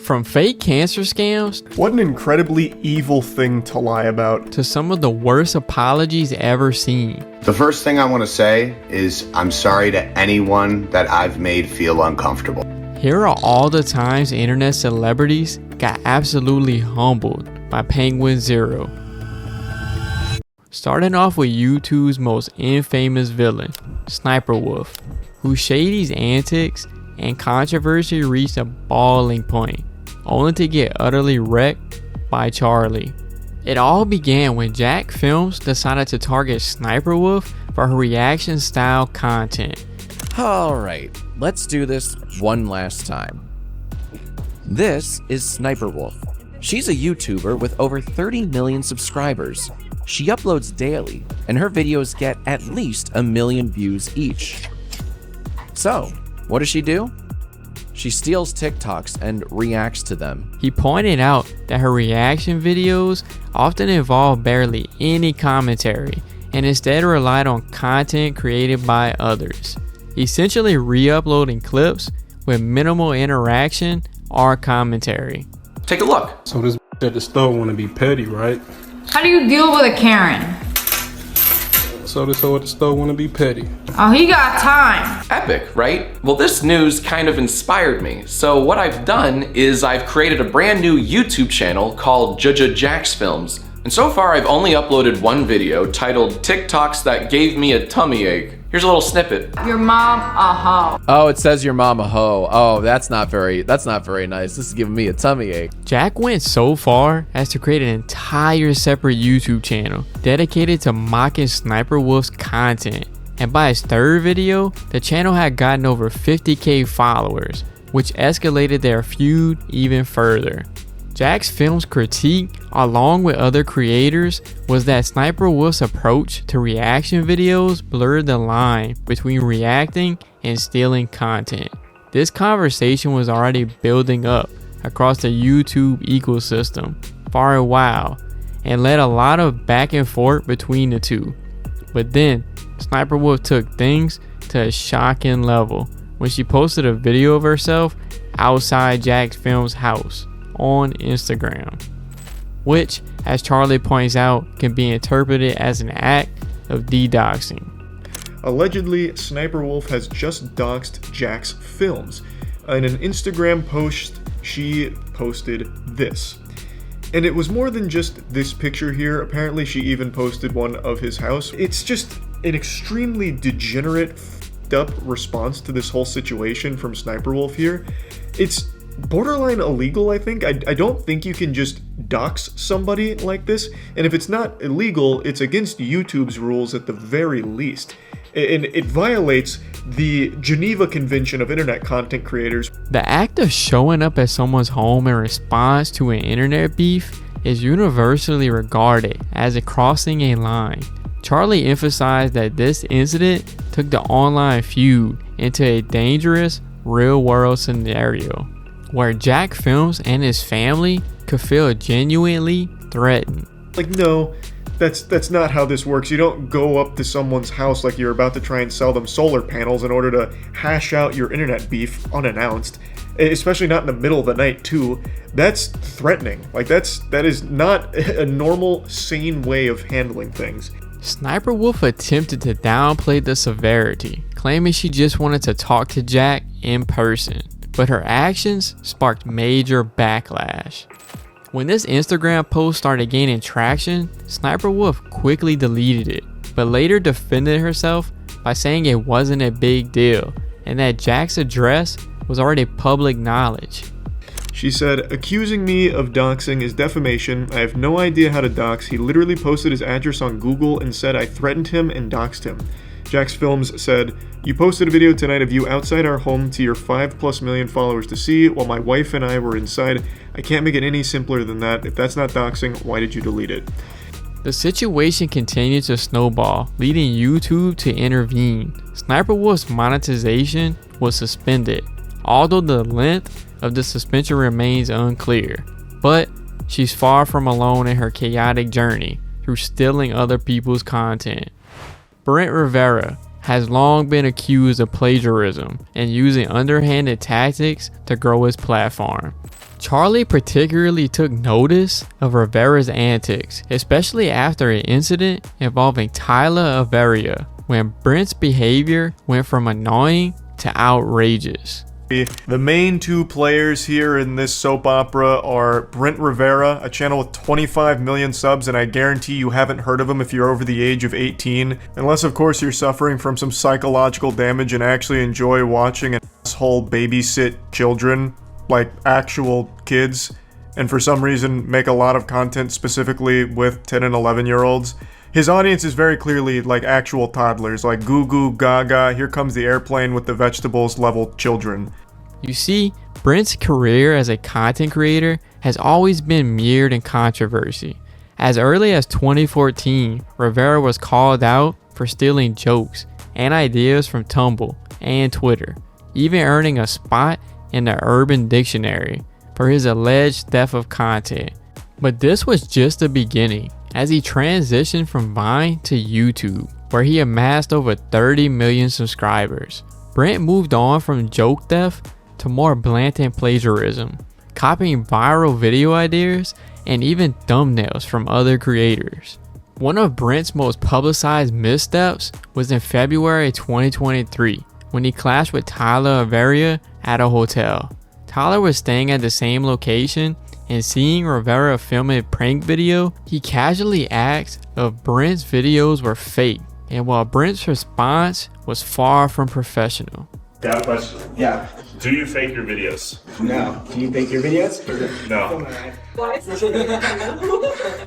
From fake cancer scams What an incredibly evil thing to lie about. to some of the worst apologies ever seen. The first thing I want to say is I'm sorry to anyone that I've made feel uncomfortable. Here are all the times internet celebrities got absolutely humbled by Penguinz0. Starting off with YouTube's most infamous villain, Sniper Wolf, whose shady's antics and controversy reached a boiling point, only to get utterly wrecked by Charlie. It all began when Jack Films decided to target Sniper Wolf for her reaction style content. Alright, let's do this one last time. This is Sniper Wolf. She's a YouTuber with over 30 million subscribers. She uploads daily, and her videos get at least 1 million views each. So, what does she do? She steals TikToks and reacts to them. He pointed out that her reaction videos often involved barely any commentary and instead relied on content created by others, essentially re-uploading clips with minimal interaction or commentary. Take a look. So this at the store want to be petty, right? How do you deal with a Karen? So this hoe at the store want to be petty. Oh, he got time. Epic, right? Well, this news kind of inspired me. So what I've done is I've created a brand new YouTube channel called Jack's Films. And so far I've only uploaded one video titled TikToks That Gave Me a Tummy Ache. Here's a little snippet. Your mom a hoe. Oh, it says your mom a hoe. Oh, that's not very nice. This is giving me a tummy ache. Jack went so far as to create an entire separate YouTube channel dedicated to mocking Sniper Wolf's content. And by his third video, the channel had gotten over 50k followers, which escalated their feud even further. Jack's Films' critique, along with other creators, was that Sniper Wolf's approach to reaction videos blurred the line between reacting and stealing content. This conversation was already building up across the YouTube ecosystem for a while and led a lot of back and forth between the two. But then, Sniper Wolf took things to a shocking level when she posted a video of herself outside Jack's Films' house on Instagram, which, as Charlie points out, can be interpreted as an act of de-doxing. Allegedly, Sniper Wolf has just doxed Jack's Films. In an Instagram post, she posted this. And it was more than just this picture here. Apparently, she even posted one of his house. It's just an extremely degenerate, f***ed up response to this whole situation from Sniper Wolf here. It's borderline illegal, I think. I don't think you can just dox somebody like this, and if it's not illegal, it's against YouTube's rules at the very least, and it violates the Geneva Convention of Internet Content Creators. The act of showing up at someone's home in response to an internet beef is universally regarded as a crossing a line. Charlie emphasized that this incident took the online feud into a dangerous, real-world scenario where Jack Films and his family could feel genuinely threatened. Like, no, that's not how this works. You don't go up to someone's house like you're about to try and sell them solar panels in order to hash out your internet beef unannounced, especially not in the middle of the night too. That's threatening. Like, that is not a normal, sane way of handling things. Sniper Wolf attempted to downplay the severity, claiming she just wanted to talk to Jack in person. But her actions sparked major backlash. When this Instagram post started gaining traction, Sniper Wolf quickly deleted it, but later defended herself by saying it wasn't a big deal and that Jack's address was already public knowledge. She said, "Accusing me of doxing is defamation. I have no idea how to dox. He literally posted his address on Google and said I threatened him and doxed him." Jack's Films said, "You posted a video tonight of you outside our home to your 5+ million followers to see while my wife and I were inside. I can't make it any simpler than that. If that's not doxing, why did you delete it?" The situation continued to snowball, leading YouTube to intervene. Sniper Wolf's monetization was suspended, although the length of the suspension remains unclear. But she's far from alone in her chaotic journey through stealing other people's content. Brent Rivera, has long been accused of plagiarism and using underhanded tactics to grow his platform. Charlie particularly took notice of Rivera's antics, especially after an incident involving Tyler Averia, when Brent's behavior went from annoying to outrageous. The main two players here in this soap opera are Brent Rivera, a channel with 25 million subs, and I guarantee you haven't heard of him if you're over the age of 18. Unless, of course, you're suffering from some psychological damage and actually enjoy watching an asshole babysit children, like actual kids, and for some reason make a lot of content specifically with 10 and 11-year-olds. His audience is very clearly like actual toddlers, like goo goo gaga, here comes the airplane with the vegetables level children. You see, Brent's career as a content creator has always been mired in controversy. As early as 2014, Rivera was called out for stealing jokes and ideas from Tumblr and Twitter, even earning a spot in the Urban Dictionary for his alleged theft of content. But this was just the beginning, as he transitioned from Vine to YouTube, where he amassed over 30 million subscribers. Brent moved on from joke theft to more blatant plagiarism, copying viral video ideas and even thumbnails from other creators. One of Brent's most publicized missteps was in February 2023, when he clashed with Tyler Averia at a hotel. Tyler was staying at the same location, and seeing Rivera film a prank video, he casually asked if Brent's videos were fake, and while Brent's response was far from professional. I have a question. Yeah. Do you fake your videos? No. Can you fake your videos? No.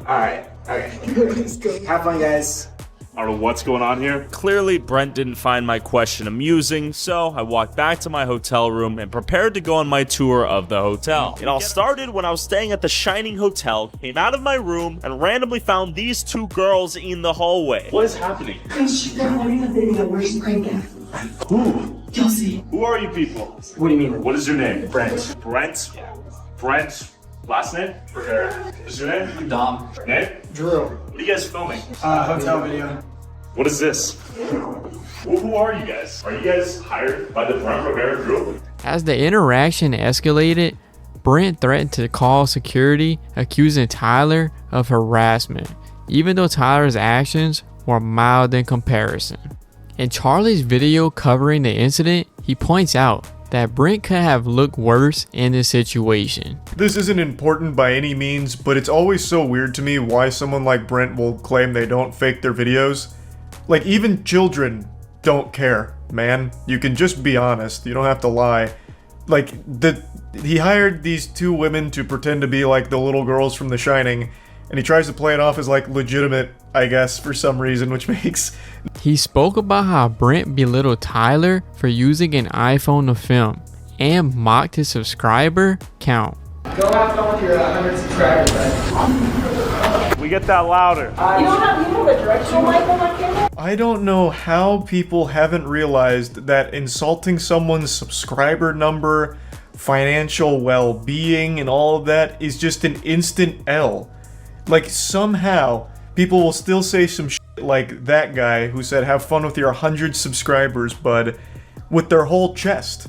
Alright. Okay. Have fun, guys. I don't know what's going on here. Clearly, Brent didn't find my question amusing, so I walked back to my hotel room and prepared to go on my tour of the hotel. It all started when I was staying at the Shining Hotel, came out of my room, and randomly found these two girls in the hallway. What is happening? Who? Kelsey. Who are you people? What do you mean? What is your name? Brent. Brent? Brent. Last name? What's your name? Dom. Name? Drew. What are you guys filming? Hotel video. What is this? Who are you guys? Are you guys hired by the Brent Rivera group? As the interaction escalated, Brent threatened to call security, accusing Tyler of harassment, even though Tyler's actions were mild in comparison. In Charlie's video covering the incident, he points out that Brent could have looked worse in this situation. This isn't important by any means, but it's always so weird to me why someone like Brent will claim they don't fake their videos. Like, even children don't care, man. You can just be honest, you don't have to lie. Like, he hired these two women to pretend to be like the little girls from The Shining, and he tries to play it off as like legitimate, I guess, for some reason, which makes... He spoke about how Brent belittled Tyler for using an iPhone to film and mocked his subscriber count. Go have fun with your 100 subscribers, man. We get that louder. You don't have a directional mic on that camera? I don't know how people haven't realized that insulting someone's subscriber number, financial well-being, and all of that is just an instant L. Like, somehow, people will still say some shit like that guy who said, have fun with your 100 subscribers, bud, with their whole chest.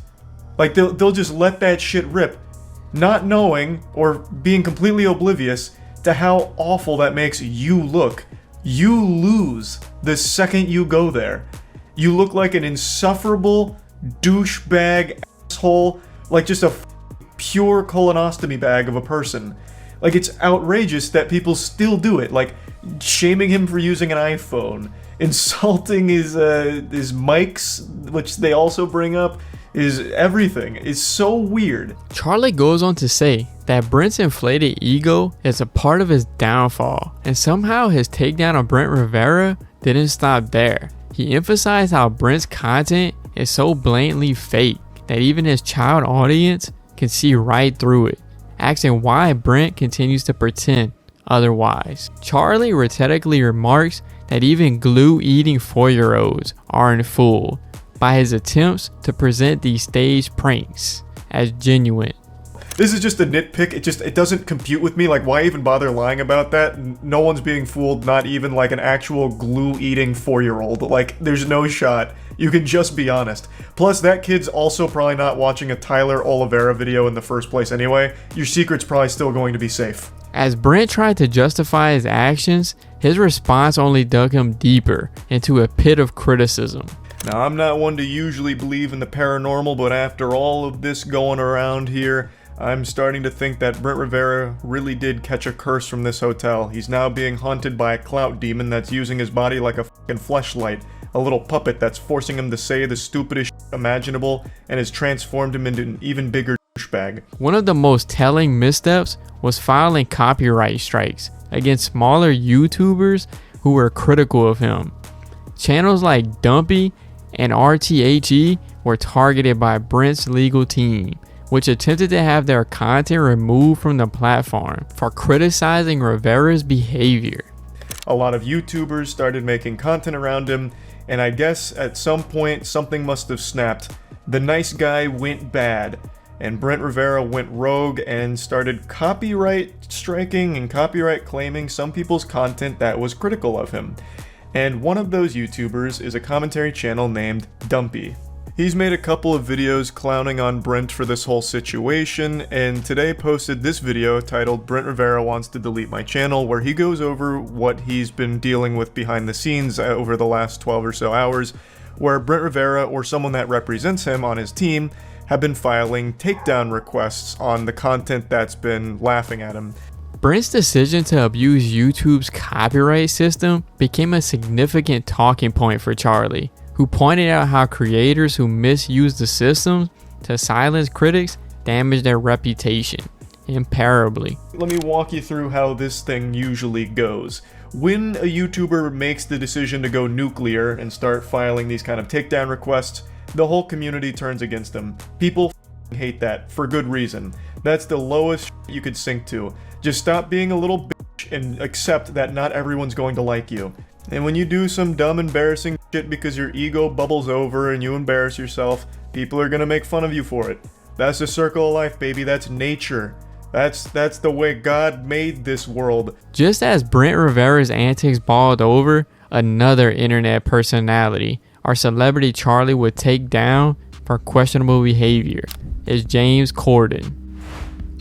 Like, they'll just let that shit rip, not knowing or being completely oblivious to how awful that makes you look. You lose the second you go there. You look like an insufferable douchebag asshole, like just a pure colonostomy bag of a person. Like, it's outrageous that people still do it, like shaming him for using an iPhone, insulting his mics, which they also bring up, is everything. It's so weird. Charlie goes on to say that Brent's inflated ego is a part of his downfall, and somehow his takedown of Brent Rivera didn't stop there. He emphasized how Brent's content is so blatantly fake that even his child audience can see right through it, asking why Brent continues to pretend otherwise. Charlie rhetorically remarks that even glue-eating 4-year-olds aren't fooled by his attempts to present these staged pranks as genuine. This is just a nitpick. It doesn't compute with me. Like, why even bother lying about that? No one's being fooled, not even like an actual glue-eating 4-year-old. Like, there's no shot. You can just be honest. Plus, that kid's also probably not watching a Tyler Oliveira video in the first place anyway. Your secret's probably still going to be safe. As Brent tried to justify his actions, his response only dug him deeper into a pit of criticism. Now, I'm not one to usually believe in the paranormal, but after all of this going around here, I'm starting to think that Brent Rivera really did catch a curse from this hotel. He's now being haunted by a clout demon that's using his body like a fucking fleshlight. A little puppet that's forcing him to say the stupidest shit imaginable and has transformed him into an even bigger douchebag. One of the most telling missteps was filing copyright strikes against smaller YouTubers who were critical of him. Channels like Dumpy and RTHE were targeted by Brent's legal team, which attempted to have their content removed from the platform for criticizing Rivera's behavior. A lot of YouTubers started making content around him, and I guess at some point something must have snapped. The nice guy went bad, and Brent Rivera went rogue and started copyright striking and copyright claiming some people's content that was critical of him. And one of those YouTubers is a commentary channel named Dumpy. He's made a couple of videos clowning on Brent for this whole situation, and today posted this video titled Brent Rivera Wants to Delete My Channel, where he goes over what he's been dealing with behind the scenes over the last 12 or so hours, where Brent Rivera or someone that represents him on his team have been filing takedown requests on the content that's been laughing at him. Brent's decision to abuse YouTube's copyright system became a significant talking point for Charlie, who pointed out how creators who misuse the system to silence critics damage their reputation irreparably. Let me walk you through how this thing usually goes. When a YouTuber makes the decision to go nuclear and start filing these kind of takedown requests, the whole community turns against them. People hate that, for good reason. That's the lowest you could sink to. Just stop being a little bitch and accept that not everyone's going to like you. And when you do some dumb, embarrassing shit because your ego bubbles over and you embarrass yourself, people are gonna make fun of you for it. That's the circle of life, baby. That's nature. That's the way God made this world. Just as Brent Rivera's antics balled over, another internet personality, our celebrity Charlie would take down for questionable behavior, is James Corden.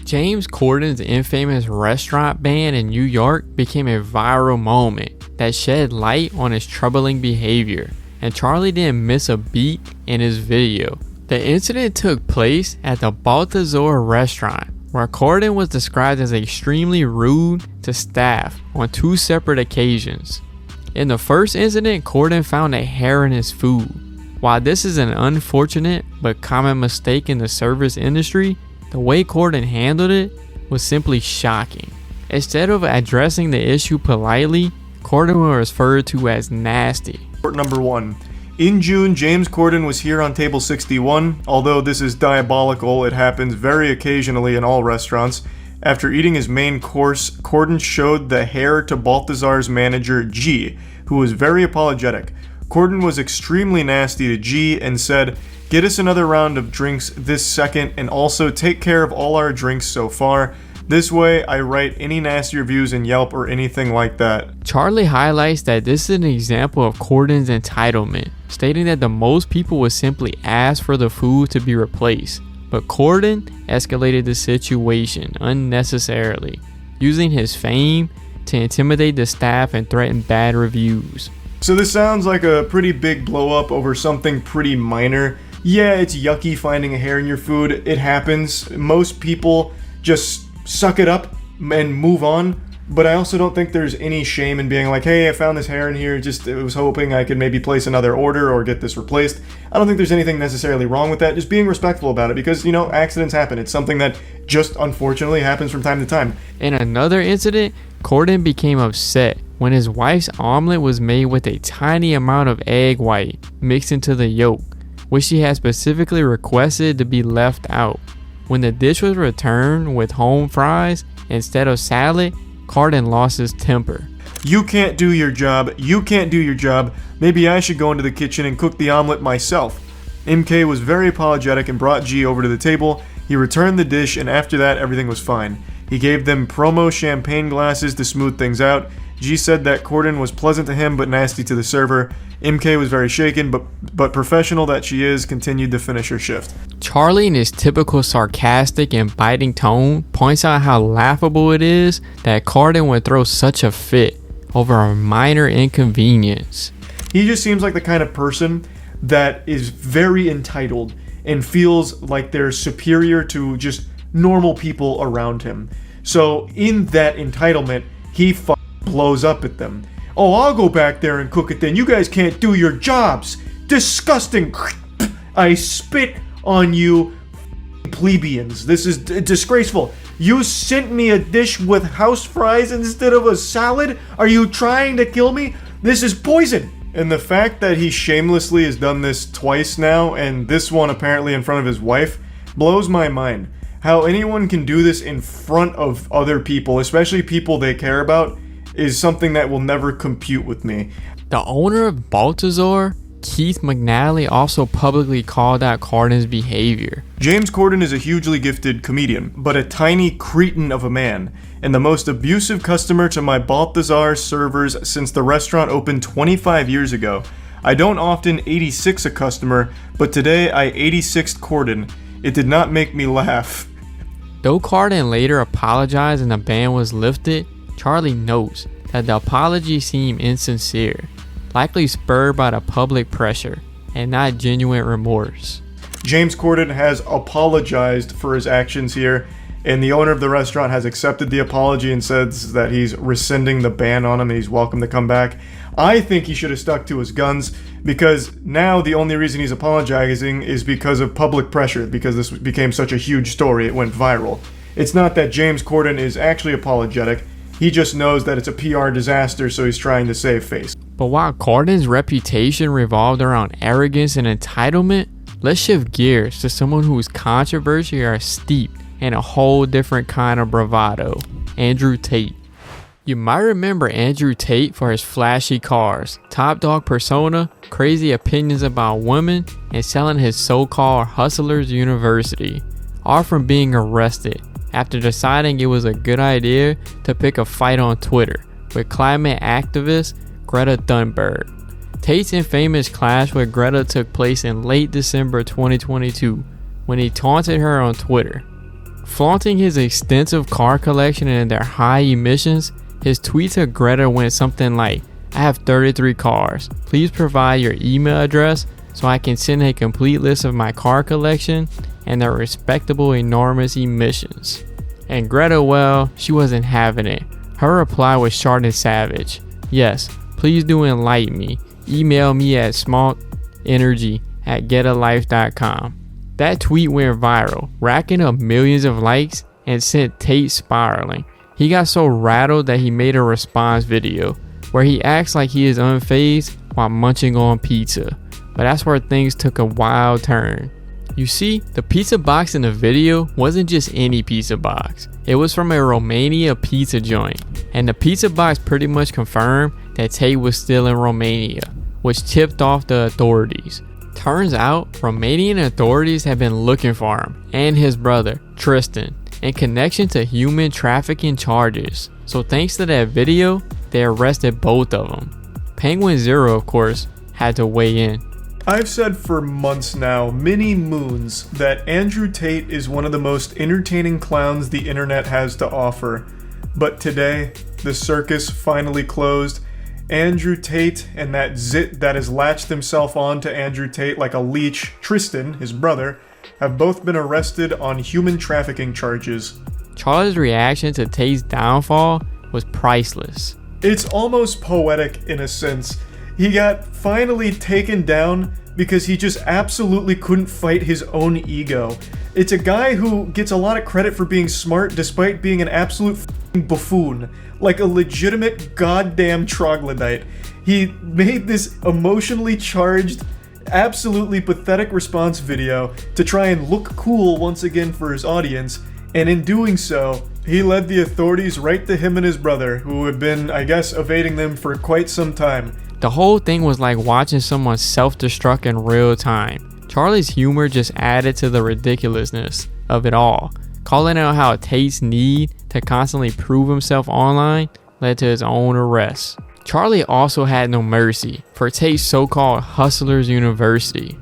James Corden's infamous restaurant ban in New York became a viral moment that shed light on his troubling behavior, and Charlie didn't miss a beat in his video. The incident took place at the Balthazar restaurant, where Corden was described as extremely rude to staff on 2 separate occasions. In the first incident, Corden found a hair in his food. While this is an unfortunate but common mistake in the service industry, the way Corden handled it was simply shocking. Instead of addressing the issue politely, Corden was referred to as nasty. Number 1. In June, James Corden was here on table 61. Although this is diabolical, it happens very occasionally in all restaurants. After eating his main course, Corden showed the hair to Balthazar's manager, G, who was very apologetic. Corden was extremely nasty to G and said, "Get us another round of drinks this second, and also take care of all our drinks so far. This way, I write any nasty reviews in Yelp or anything like that." Charlie highlights that this is an example of Corden's entitlement, stating that the most people would simply ask for the food to be replaced. But Corden escalated the situation unnecessarily, using his fame to intimidate the staff and threaten bad reviews. So this sounds like a pretty big blow up over something pretty minor. Yeah, it's yucky finding a hair in your food. It happens. Most people just suck it up and move on. But I also don't think there's any shame in being like, hey, I found this hair in here, I was hoping I could maybe place another order or get this replaced. I don't think there's anything necessarily wrong with that, just being respectful about it, because, you know, accidents happen. It's something that just unfortunately happens from time to time. In another incident, Corden became upset when his wife's omelet was made with a tiny amount of egg white mixed into the yolk, which she had specifically requested to be left out. When the dish was returned with home fries instead of salad, Corden lost his temper. You can't do your job. You can't do your job. Maybe I should go into the kitchen and cook the omelet myself. MK was very apologetic and brought G over to the table. He returned the dish, and after that, everything was fine. He gave them promo champagne glasses to smooth things out. G said that Corden was pleasant to him but nasty to the server. MK was very shaken, but professional that she is, continued to finish her shift. Charlie, in his typical sarcastic and biting tone, points out how laughable it is that Corden would throw such a fit over a minor inconvenience. He just seems like the kind of person that is very entitled and feels like they're superior to just normal people around him. So in that entitlement, he blows up at them. Oh, I'll go back there and cook it then. You guys can't do your jobs. Disgusting. I spit on you, plebeians. This is disgraceful. You sent me a dish with house fries instead of a salad? Are you trying to kill me? This is poison. And the fact that he shamelessly has done this twice now, and this one apparently in front of his wife, blows my mind. How anyone can do this in front of other people, especially people they care about, is something that will never compute with me. The owner of Baltazar, Keith McNally, also publicly called out Corden's behavior. James Corden is a hugely gifted comedian, but a tiny cretin of a man, and the most abusive customer to my Baltazar servers since the restaurant opened 25 years ago. I don't often 86 a customer, but today I 86'd Corden. It did not make me laugh. Though Corden later apologized and the ban was lifted, Charlie notes that the apology seemed insincere, likely spurred by the public pressure and not genuine remorse. James Corden has apologized for his actions here, and the owner of the restaurant has accepted the apology and says that he's rescinding the ban on him and he's welcome to come back. I think he should have stuck to his guns, because now the only reason he's apologizing is because of public pressure, because this became such a huge story, it went viral. It's not that James Corden is actually apologetic, he just knows that it's a PR disaster, so he's trying to save face. But while Corden's reputation revolved around arrogance and entitlement, let's shift gears to someone whose controversy are steeped in a whole different kind of bravado, Andrew Tate. You might remember Andrew Tate for his flashy cars, top dog persona, crazy opinions about women, and selling his so-called Hustlers University, all from being arrested after deciding it was a good idea to pick a fight on Twitter with climate activist Greta Thunberg. Tate's infamous clash with Greta took place in late December 2022 when he taunted her on Twitter. Flaunting his extensive car collection and their high emissions, his tweet to Greta went something like, "I have 33 cars. Please provide your email address so I can send a complete list of my car collection and their respectable enormous emissions." And Greta, well, she wasn't having it. Her reply was short and savage. "Yes, please do enlighten me. Email me at smallenergy@getalife.com. That tweet went viral, racking up millions of likes and sent Tate spiraling. He got so rattled that he made a response video where he acts like he is unfazed while munching on pizza. But that's where things took a wild turn. You see, the pizza box in the video wasn't just any pizza box. It was from a Romania pizza joint. And the pizza box pretty much confirmed that Tate was still in Romania, which tipped off the authorities. Turns out, Romanian authorities have been looking for him and his brother, Tristan, in connection to human trafficking charges. So thanks to that video, they arrested both of them. Penguinz0, of course, had to weigh in. I've said for months now, many moons, that Andrew Tate is one of the most entertaining clowns the internet has to offer. But today, the circus finally closed. Andrew Tate and that zit that has latched himself on to Andrew Tate like a leech, Tristan, his brother, have both been arrested on human trafficking charges. Charlie's reaction to Tate's downfall was priceless. It's almost poetic in a sense. He got finally taken down because he just absolutely couldn't fight his own ego. It's a guy who gets a lot of credit for being smart despite being an absolute buffoon, like a legitimate goddamn troglodyte. He made this emotionally charged, absolutely pathetic response video to try and look cool once again for his audience, and in doing so, he led the authorities right to him and his brother, who had been, I guess, evading them for quite some time. The whole thing was like watching someone self-destruct in real time. Charlie's humor just added to the ridiculousness of it all. Calling out how Tate's need to constantly prove himself online led to his own arrest. Charlie also had no mercy for Tate's so-called Hustlers University.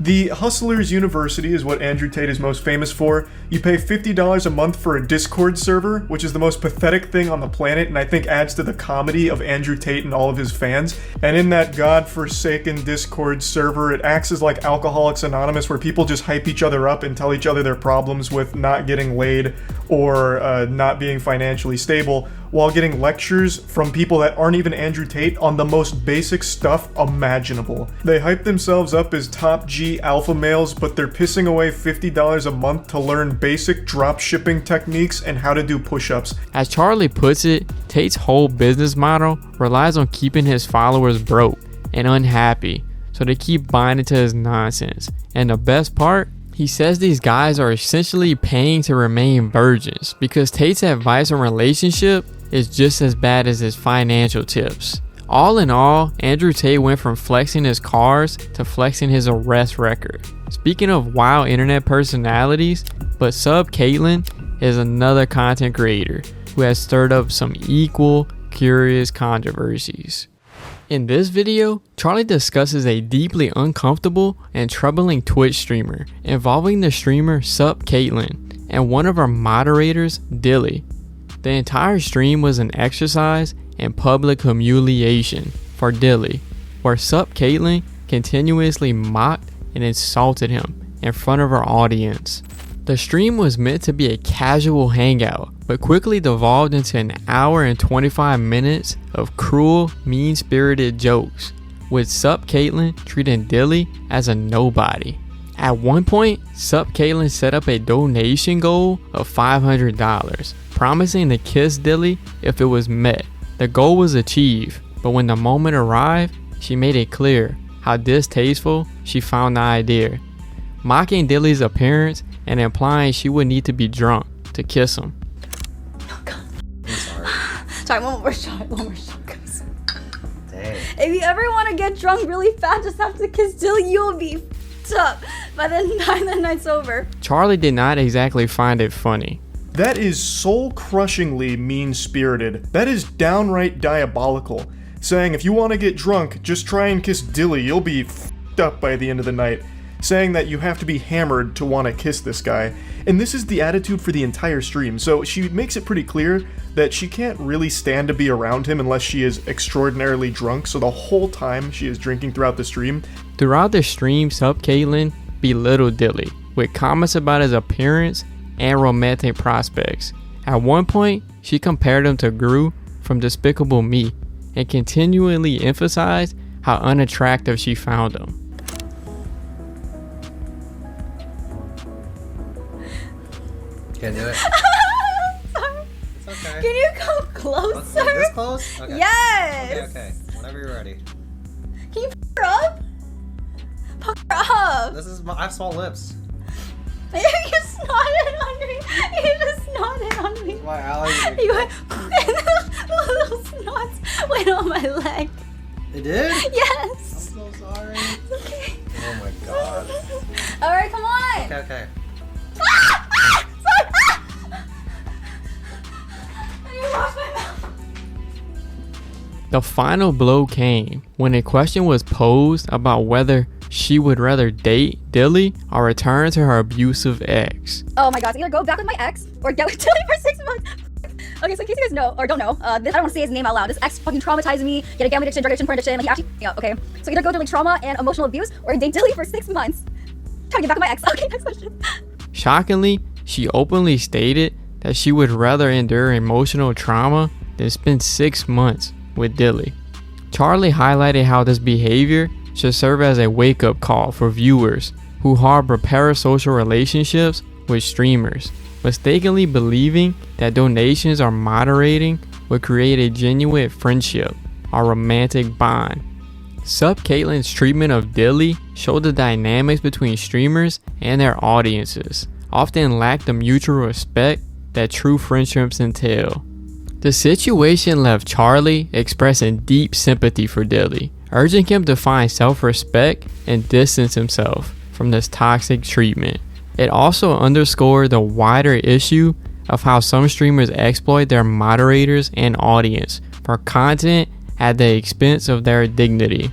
The Hustlers University is what Andrew Tate is most famous for. You pay $50 a month for a Discord server, which is the most pathetic thing on the planet, and I think adds to the comedy of Andrew Tate and all of his fans. And in that godforsaken Discord server, it acts as like Alcoholics Anonymous, where people just hype each other up and tell each other their problems with not getting laid or not being financially stable, while getting lectures from people that aren't even Andrew Tate on the most basic stuff imaginable. They hype themselves up as top G alpha males, but they're pissing away $50 a month to learn basic drop shipping techniques and how to do push-ups. As Charlie puts it, Tate's whole business model relies on keeping his followers broke and unhappy, so they keep buying into his nonsense. And the best part? He says these guys are essentially paying to remain virgins because Tate's advice on relationship is just as bad as his financial tips. All in all, Andrew Tate went from flexing his cars to flexing his arrest record. Speaking of wild internet personalities, but Sub Caitlin is another content creator who has stirred up some equal curious controversies. In this video, Charlie discusses a deeply uncomfortable and troubling Twitch streamer involving the streamer Sup Caitlin and one of our moderators, Dilly. The entire stream was an exercise in public humiliation for Dilly, where Sup Caitlin continuously mocked and insulted him in front of our audience. The stream was meant to be a casual hangout, but quickly devolved into an hour and 25 minutes of cruel, mean-spirited jokes, with Sup Caitlin treating Dilly as a nobody. At one point, Sup Caitlin set up a donation goal of $500, promising to kiss Dilly if it was met. The goal was achieved, but when the moment arrived, she made it clear how distasteful she found the idea, mocking Dilly's appearance and implying she would need to be drunk to kiss him. Oh God. I'm sorry. Sorry, one more shot, guys. Dang. If you ever want to get drunk really fast, just have to kiss Dilly, you'll be f***ed up by the time the night's over. Charlie did not exactly find it funny. That is soul-crushingly mean-spirited. That is downright diabolical. Saying if you want to get drunk, just try and kiss Dilly, you'll be f***ed up by the end of the night. Saying that you have to be hammered to want to kiss this guy. And this is the attitude for the entire stream, so she makes it pretty clear that she can't really stand to be around him unless she is extraordinarily drunk, so the whole time she is drinking throughout the stream. Throughout the stream, Sup Caitlin belittled Dilly with comments about his appearance and romantic prospects. At one point, she compared him to Gru from Despicable Me and continually emphasized how unattractive she found him. Can't do it. Sorry. It's okay. Can you come closer? Okay, this close? Okay. Yes. Okay. Whenever you're ready. Can you f her up? Fuck her up. I have small lips. You just snotted on me. You just snotted on me. My allergy. You went, little snots went on my leg. It did? Yes. I'm so sorry. It's okay. Oh my God. Alright, come on. Okay. The final blow came when a question was posed about whether she would rather date Dilly or return to her abusive ex. Oh my God, so either go back with my ex or get with Dilly for 6 months. Okay, so in case you guys know, or don't know, I don't want to say his name out loud. This ex fucking traumatized me, get a gambling addiction, drug addiction, porn addiction, like he actually, yeah, okay. So either go through like trauma and emotional abuse or date Dilly for 6 months. Trying to get back with my ex. Okay, next question. Shockingly, she openly stated that she would rather endure emotional trauma than spend 6 months with Dilly. Charlie highlighted how this behavior should serve as a wake-up call for viewers who harbor parasocial relationships with streamers, mistakenly believing that donations or moderating would create a genuine friendship or romantic bond. Sup Caitlin's treatment of Dilly showed the dynamics between streamers and their audiences often lack the mutual respect that true friendships entail. The situation left Charlie expressing deep sympathy for Dilly, urging him to find self-respect and distance himself from this toxic treatment. It also underscored the wider issue of how some streamers exploit their moderators and audience for content at the expense of their dignity.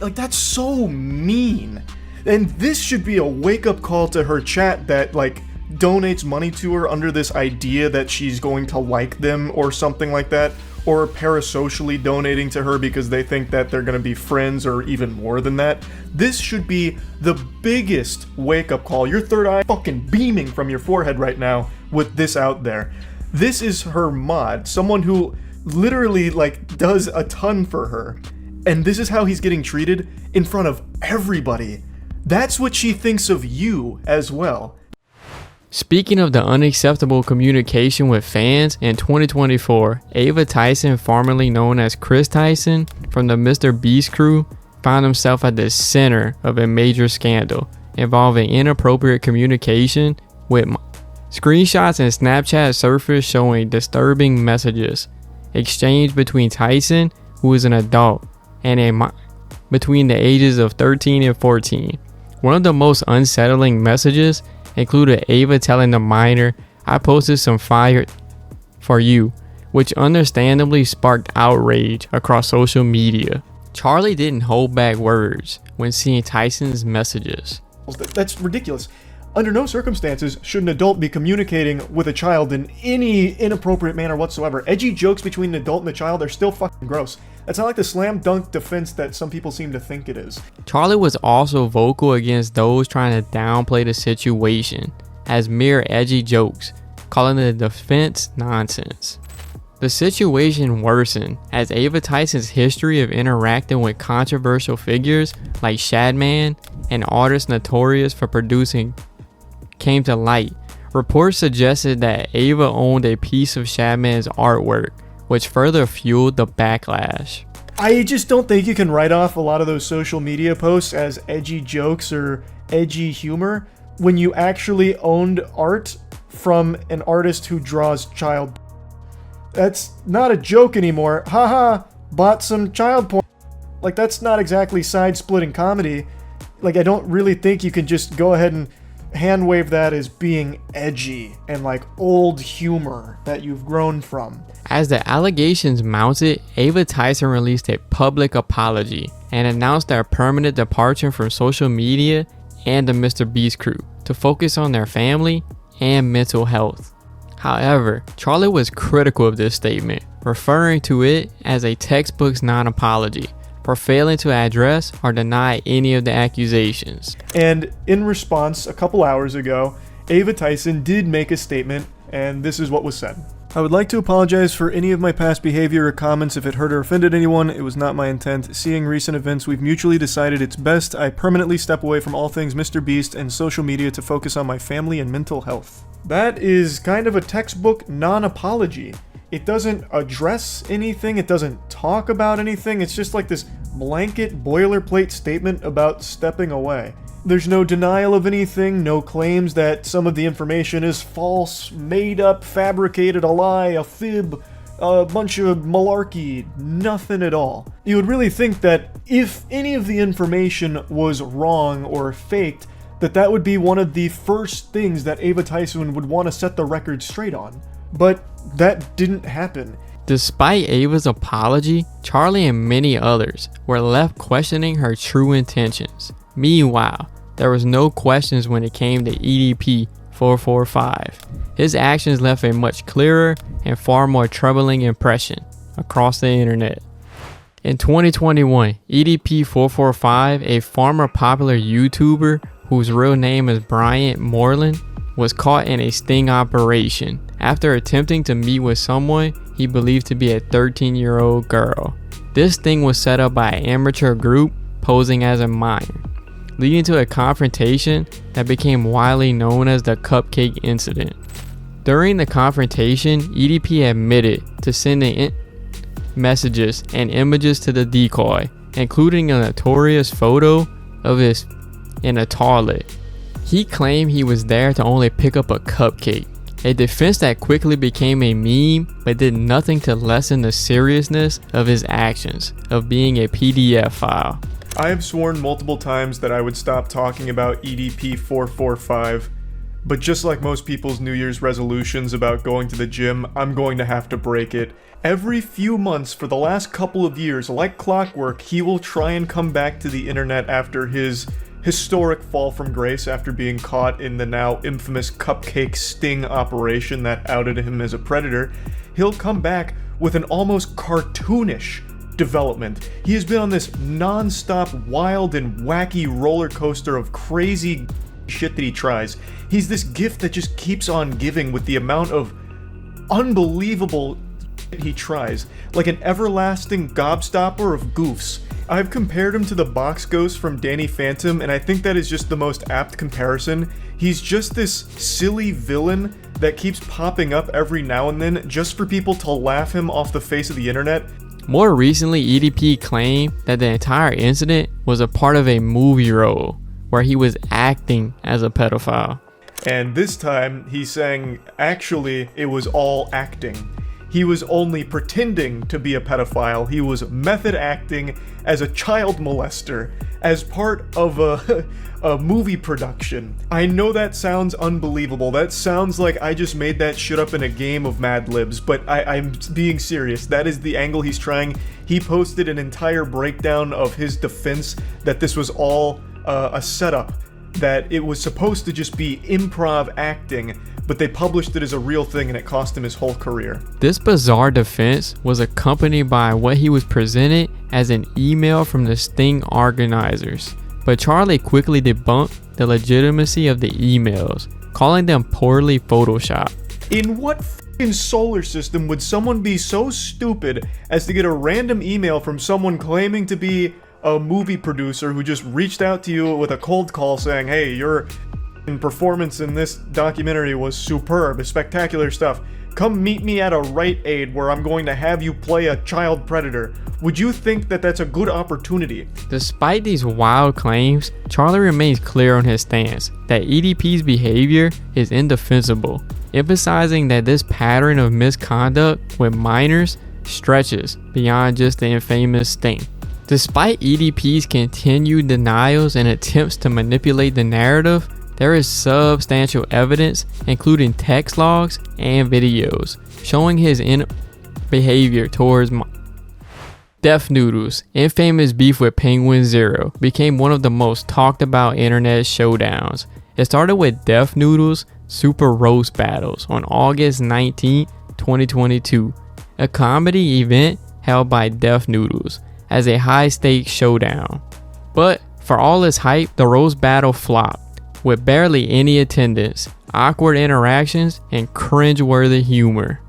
Like, that's so mean. And this should be a wake-up call to her chat that, like, donates money to her under this idea that she's going to like them or something like that, or parasocially donating to her because they think that they're going to be friends or even more than that. This should be the biggest wake-up call. Your third eye fucking beaming from your forehead right now with this out there. This is her mod, someone who literally, like, does a ton for her. And this is how he's getting treated in front of everybody. That's what she thinks of you as well. Speaking of the unacceptable communication with fans, in 2024, Ava Tyson, formerly known as Chris Tyson from the Mr. Beast crew, found himself at the center of a major scandal involving inappropriate communication with screenshots and Snapchat surfaced showing disturbing messages exchanged between Tyson, who is an adult, and between the ages of 13 and 14. One of the most unsettling messages included Ava telling the minor, "I posted some fire for you," which understandably sparked outrage across social media. Charlie didn't hold back words when seeing Tyson's messages. That's ridiculous. Under no circumstances should an adult be communicating with a child in any inappropriate manner whatsoever. Edgy jokes between an adult and a child are still fucking gross. That's not like the slam dunk defense that some people seem to think it is. Charlie was also vocal against those trying to downplay the situation as mere edgy jokes, calling the defense nonsense. The situation worsened as Ava Tyson's history of interacting with controversial figures like Shadman, an artist notorious for producing, came to light. Reports suggested that Ava owned a piece of Shadman's artwork, which further fueled the backlash. I just don't think you can write off a lot of those social media posts as edgy jokes or edgy humor when you actually owned art from an artist who draws child. That's not a joke anymore. Haha, bought some child porn. Like, that's not exactly side-splitting comedy. Like, I don't really think you can just go ahead and hand wave that as being edgy and like old humor that you've grown from. As the allegations mounted, Ava Tyson released a public apology and announced their permanent departure from social media and the Mr. Beast crew to focus on their family and mental health. However, Charlie was critical of this statement, referring to it as a textbook non-apology for failing to address or deny any of the accusations. And in response, a couple hours ago, Ava Tyson did make a statement, and this is what was said. "I would like to apologize for any of my past behavior or comments if it hurt or offended anyone. It was not my intent. Seeing recent events, we've mutually decided it's best I permanently step away from all things Mr. Beast and social media to focus on my family and mental health." That is kind of a textbook non-apology. It doesn't address anything, it doesn't talk about anything, it's just like this blanket boilerplate statement about stepping away. There's no denial of anything, no claims that some of the information is false, made up, fabricated, a lie, a fib, a bunch of malarkey, nothing at all. You would really think that if any of the information was wrong or faked, that would be one of the first things that Ava Tyson would want to set the record straight on. But that didn't happen. Despite Ava's apology, Charlie and many others were left questioning her true intentions. Meanwhile, there was no questions when it came to EDP 445. His actions left a much clearer and far more troubling impression across the internet. In 2021, EDP 445, a former popular YouTuber whose real name is Bryant Moreland, was caught in a sting operation after attempting to meet with someone he believed to be a 13-year-old girl. This sting was set up by an amateur group posing as a minor, leading to a confrontation that became widely known as the Cupcake Incident. During the confrontation, EDP admitted to sending messages and images to the decoy, including a notorious photo of his in a toilet. He claimed he was there to only pick up a cupcake, a defense that quickly became a meme but did nothing to lessen the seriousness of his actions of being a PDF file. I have sworn multiple times that I would stop talking about EDP 445, but just like most people's New Year's resolutions about going to the gym, I'm going to have to break it. Every few months for the last couple of years, like clockwork, he will try and come back to the internet after his historic fall from grace after being caught in the now infamous cupcake sting operation that outed him as a predator. He'll come back with an almost cartoonish development. He has been on this non-stop wild and wacky roller coaster of crazy shit that he tries. He's this gift that just keeps on giving with the amount of unbelievable shit he tries, like an everlasting gobstopper of goofs. I've compared him to the box ghost from Danny Phantom, and I think that is just the most apt comparison. He's just this silly villain that keeps popping up every now and then just for people to laugh him off the face of the internet. More recently, EDP claimed that the entire incident was a part of a movie role where he was acting as a pedophile. And this time, he's saying, actually, it was all acting. He was only pretending to be a pedophile. He was method acting as a child molester, as part of a movie production. I know that sounds unbelievable. That sounds like I just made that shit up in a game of Mad Libs, but I'm being serious. That is the angle he's trying. He posted an entire breakdown of his defense that this was all a setup, that it was supposed to just be improv acting, but they published it as a real thing and it cost him his whole career. This bizarre defense was accompanied by what he was presented as an email from the sting organizers. But Charlie quickly debunked the legitimacy of the emails, calling them poorly photoshopped. In what f***ing solar system would someone be so stupid as to get a random email from someone claiming to be a movie producer who just reached out to you with a cold call saying, hey, your performance in this documentary was superb, spectacular stuff. Come meet me at a Rite Aid where I'm going to have you play a child predator. Would you think that that's a good opportunity? Despite these wild claims, Charlie remains clear on his stance that EDP's behavior is indefensible, emphasizing that this pattern of misconduct with minors stretches beyond just the infamous sting. Despite EDP's continued denials and attempts to manipulate the narrative, there is substantial evidence, including text logs and videos, showing his behavior towards Def Noodles' infamous beef with Penguinz0 became one of the most talked about internet showdowns. It started with Def Noodles' Super Roast Battles on August 19, 2022, a comedy event held by Def Noodles as a high-stakes showdown. But for all its hype, the roast battle flopped, with barely any attendance, awkward interactions, and cringe-worthy humor.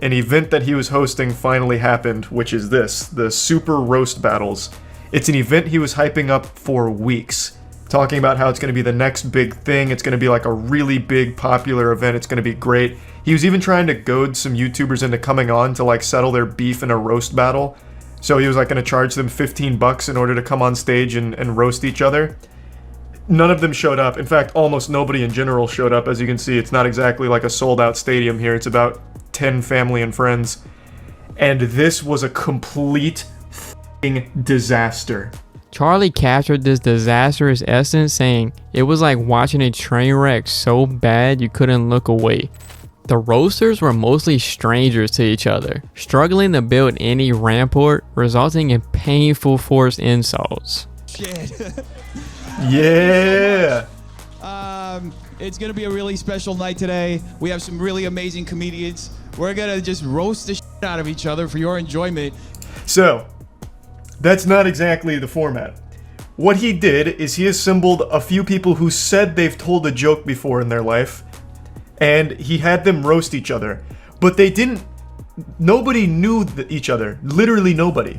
An event that he was hosting finally happened, which is this, the Super Roast Battles. It's an event he was hyping up for weeks, talking about how it's going to be the next big thing, it's going to be like a really big popular event, it's going to be great. He was even trying to goad some YouTubers into coming on to like settle their beef in a roast battle. So he was like going to charge them $15 in order to come on stage and roast each other. None of them showed up. In fact, almost nobody in general showed up. As you can see, it's not exactly like a sold-out stadium here. It's about 10 family and friends. And this was a complete f***ing disaster. Charlie captured this disastrous essence, saying it was like watching a train wreck so bad you couldn't look away. The roasters were mostly strangers to each other, struggling to build any rapport, resulting in painful forced insults. Shit. Yeah. It's gonna be a really special night today. We have some really amazing comedians. We're gonna just roast the shit out of each other for your enjoyment. So, that's not exactly the format. What he did is he assembled a few people who said they've told a joke before in their life, and he had them roast each other. But they didn't. Nobody knew each other. Literally nobody.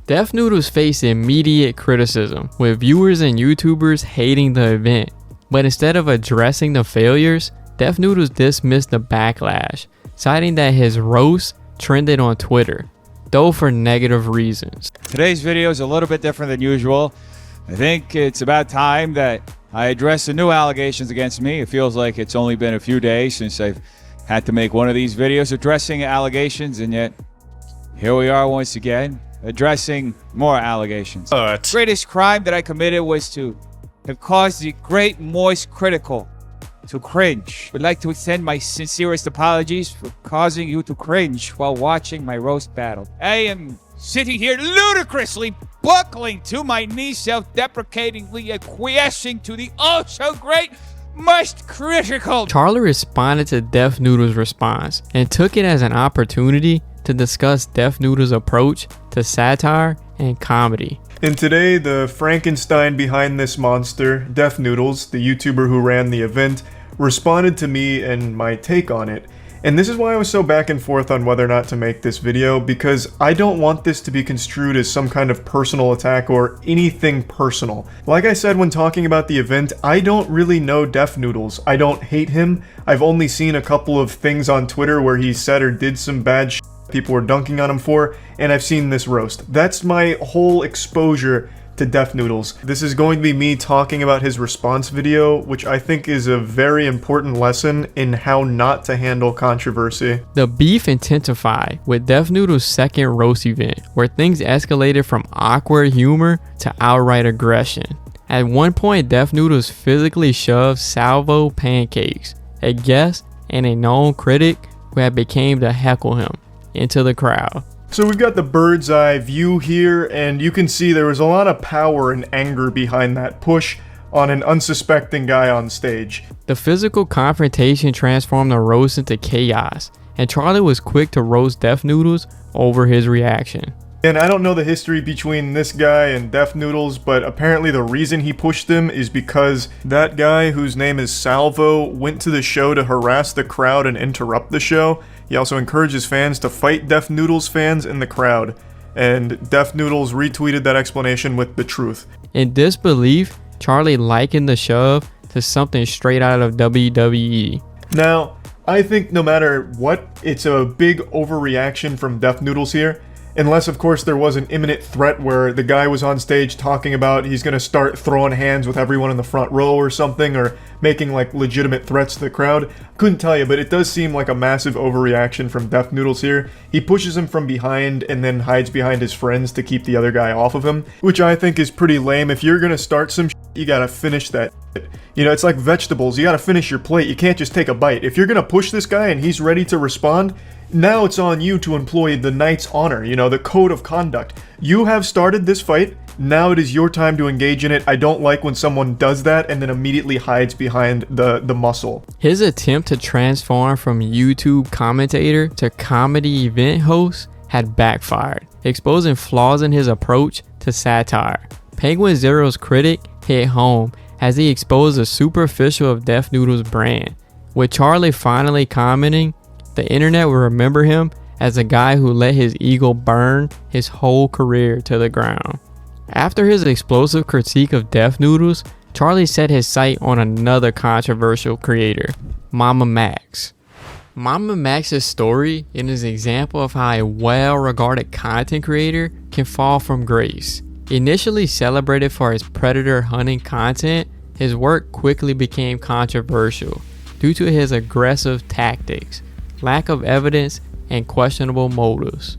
Def Noodles faced immediate criticism, with viewers and YouTubers hating the event. But instead of addressing the failures, Def Noodles dismissed the backlash, citing that his roast trended on Twitter, though for negative reasons. Today's video is a little bit different than usual. I think it's about time that I address the new allegations against me. It feels like it's only been a few days since I've had to make one of these videos addressing allegations, and yet here we are once again. addressing more allegations. But Greatest crime that I committed was to have caused the great moist critical to cringe. Would like to extend my sincerest apologies for causing you to cringe while watching my roast battle. I am sitting here ludicrously buckling to my knees, self-deprecatingly acquiescing to the oh-so-great, most critical. Charlie responded to Def Noodle's response and took it as an opportunity to discuss Def Noodle's approach to satire and comedy. And today, the Frankenstein behind this monster, Def Noodles, the YouTuber who ran the event, responded to me and my take on it. And this is why I was so back and forth on whether or not to make this video, because I don't want this to be construed as some kind of personal attack or anything personal. Like I said when talking about the event, I don't really know Def Noodles. I don't hate him. I've only seen a couple of things on Twitter where he said or did some bad shit people were dunking on him for, and I've seen this roast. That's my whole exposure to Def Noodles. This is going to be me talking about his response video, which I think is a very important lesson in how not to handle controversy. The beef intensified with Def Noodle's second roast event, where things escalated from awkward humor to outright aggression. At one point, Def Noodles physically shoved Salvo Pancakes, a guest and a known critic who had become to heckle him, into the crowd. So we've got the bird's eye view here, and you can see there was a lot of power and anger behind that push on an unsuspecting guy on stage. The physical confrontation transformed the roast into chaos, and Charlie was quick to roast Def Noodles over his reaction. And I don't know the history between this guy and Def Noodles, but apparently the reason he pushed him is because that guy, whose name is Salvo, went to the show to harass the crowd and interrupt the show. He also encouraged his fans to fight Def Noodles fans in the crowd, and Def Noodles retweeted that explanation with the truth. In disbelief, Charlie likened the shove to something straight out of WWE. Now, I think no matter what, it's a big overreaction from Def Noodles here. Unless, of course, there was an imminent threat where the guy was on stage talking about he's going to start throwing hands with everyone in the front row or something, or making like legitimate threats to the crowd. Couldn't tell you, but it does seem like a massive overreaction from Def Noodles here. He pushes him from behind and then hides behind his friends to keep the other guy off of him, which I think is pretty lame. If you're going to start some shit, you got to finish that shit. You know, it's like vegetables. You got to finish your plate. You can't just take a bite. If you're going to push this guy and he's ready to respond, now it's on you to employ the knight's honor, you know, the code of conduct. You have started this fight, now it is your time to engage in it. I don't like when someone does that and then immediately hides behind the muscle. His attempt to transform from YouTube commentator to comedy event host had backfired, exposing flaws in his approach to satire. Penguinz0's critic hit home as he exposed the superficial of Def Noodle's brand, with Charlie finally commenting, "The internet will remember him as a guy who let his ego burn his whole career to the ground." After his explosive critique of Def Noodles, Charlie set his sight on another controversial creator, Mama Max. Mama Max's story is an example of how a well-regarded content creator can fall from grace. Initially celebrated for his predator hunting content, his work quickly became controversial due to his aggressive tactics, lack of evidence, and questionable motives.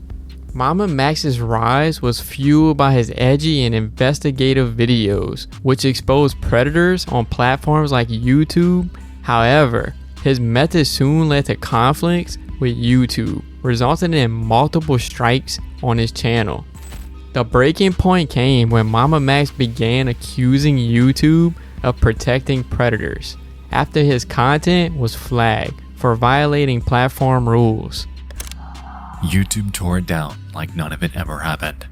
Mama Max's rise was fueled by his edgy and investigative videos, which exposed predators on platforms like YouTube. However, his methods soon led to conflicts with YouTube, resulting in multiple strikes on his channel. The breaking point came when Mama Max began accusing YouTube of protecting predators, after his content was flagged for violating platform rules. YouTube tore it down like none of it ever happened.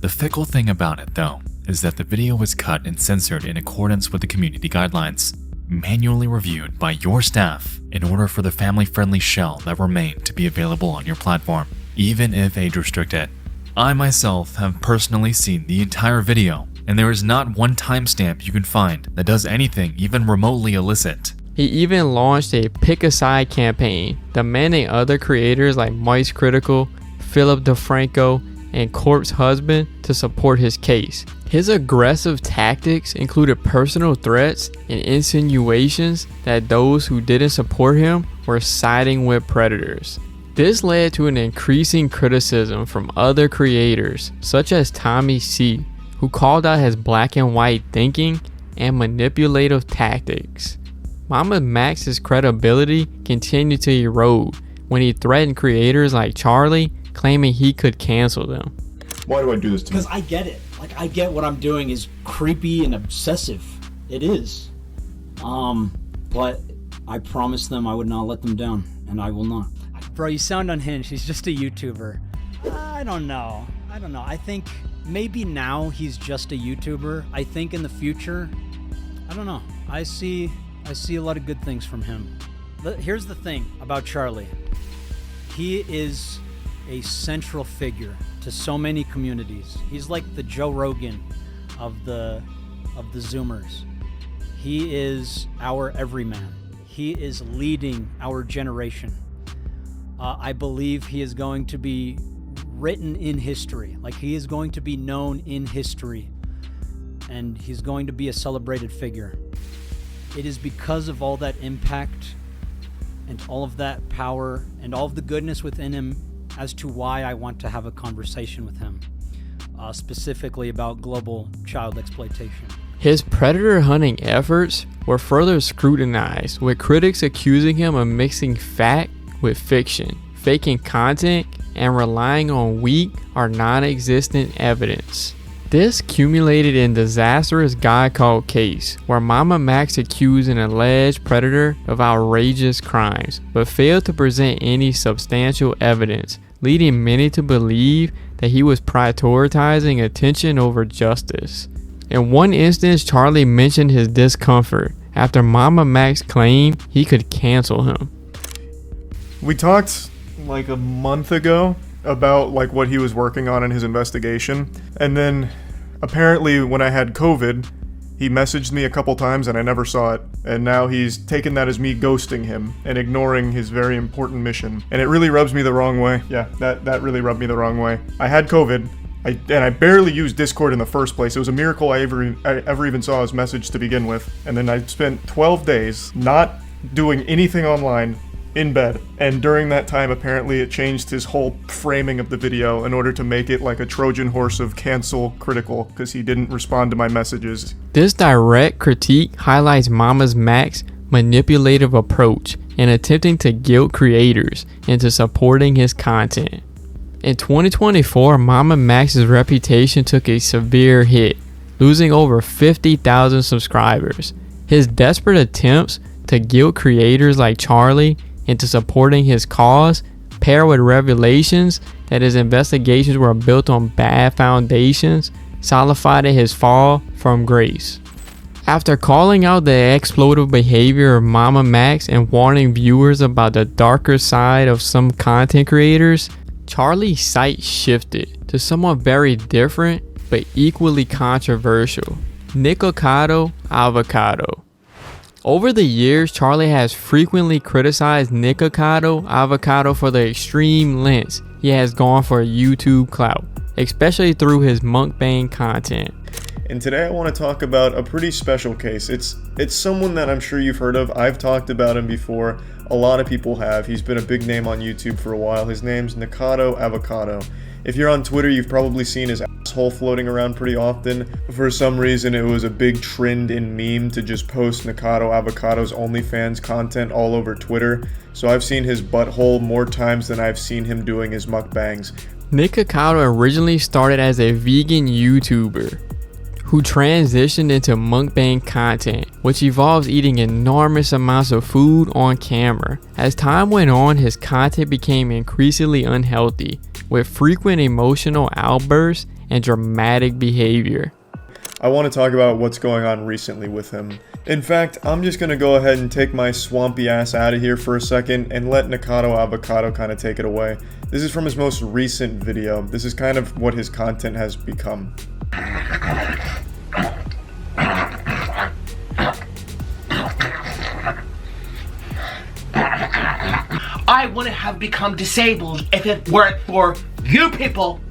The fickle thing about it, though, is that the video was cut and censored in accordance with the community guidelines, manually reviewed by your staff in order for the family-friendly shell that remained to be available on your platform, even if age-restricted. I myself have personally seen the entire video, and there is not one timestamp you can find that does anything even remotely illicit. He even launched a pick a side campaign, demanding other creators like Moist Critical, Philip DeFranco, and Corpse Husband to support his case. His aggressive tactics included personal threats and insinuations that those who didn't support him were siding with predators. This led to an increasing criticism from other creators, such as Tommy C, who called out his black and white thinking and manipulative tactics. Mama Max's credibility continued to erode when he threatened creators like Charlie, claiming he could cancel them. Why do I do this to you? Because I get it. Like, I get what I'm doing is creepy and obsessive. It is. But I promised them I would not let them down, and I will not. Bro, you sound unhinged. He's just a YouTuber. I don't know. I think maybe now he's just a YouTuber. I think in the future, I don't know. I see a lot of good things from him. Here's the thing about Charlie. He is a central figure to so many communities. He's like the Joe Rogan of the Zoomers. He is our everyman. He is leading our generation. I believe he is going to be written in history. Like, he is going to be known in history. And he's going to be a celebrated figure. It is because of all that impact and all of that power and all of the goodness within him as to why I want to have a conversation with him, specifically about global child exploitation. His predator hunting efforts were further scrutinized, with critics accusing him of mixing fact with fiction, faking content, and relying on weak or non-existent evidence. This culminated in disastrous God Called case, where Mama Max accused an alleged predator of outrageous crimes, but failed to present any substantial evidence, leading many to believe that he was prioritizing attention over justice. In one instance, Charlie mentioned his discomfort after Mama Max claimed he could cancel him. We talked like a month ago about like what he was working on in his investigation, and then apparently when I had COVID, he messaged me a couple times and I never saw it, and now he's taken that as me ghosting him and ignoring his very important mission, and it really rubs me the wrong way. Yeah, that really rubbed me the wrong way. I had COVID, and I barely used Discord in the first place. It was a miracle I ever even saw his message to begin with, and then I spent 12 days not doing anything online, in bed, and during that time apparently it changed his whole framing of the video in order to make it like a Trojan horse of cancel critical because he didn't respond to my messages. This direct critique highlights Mama Max's manipulative approach in attempting to guilt creators into supporting his content. In 2024, Mama Max's reputation took a severe hit, losing over 50,000 subscribers. His desperate attempts to guilt creators like Charlie into supporting his cause, paired with revelations that his investigations were built on bad foundations, solidified his fall from grace. After calling out the exploitative behavior of Mama Max and warning viewers about the darker side of some content creators, Charlie's sight shifted to someone very different but equally controversial: Nikocado Avocado. Over the years, Charlie has frequently criticized Nikocado Avocado for the extreme lengths he has gone for YouTube clout, especially through his mukbang content. And today I want to talk about a pretty special case. It's someone that I'm sure you've heard of. I've talked about him before. A lot of people have. He's been a big name on YouTube for a while. His name's Nikocado Avocado. If you're on Twitter, you've probably seen his asshole floating around pretty often. For some reason, it was a big trend in meme to just post Nikocado Avocado's OnlyFans content all over Twitter. So I've seen his butthole more times than I've seen him doing his mukbangs. Nikocado originally started as a vegan YouTuber who transitioned into mukbang content, which involves eating enormous amounts of food on camera. As time went on, his content became increasingly unhealthy, with frequent emotional outbursts and dramatic behavior. I want to talk about what's going on recently with him. In fact, I'm just going to go ahead and take my swampy ass out of here for a second and let Nikocado Avocado kind of take it away. This is from his most recent video. This is kind of what his content has become. I wouldn't have become disabled if it weren't for you people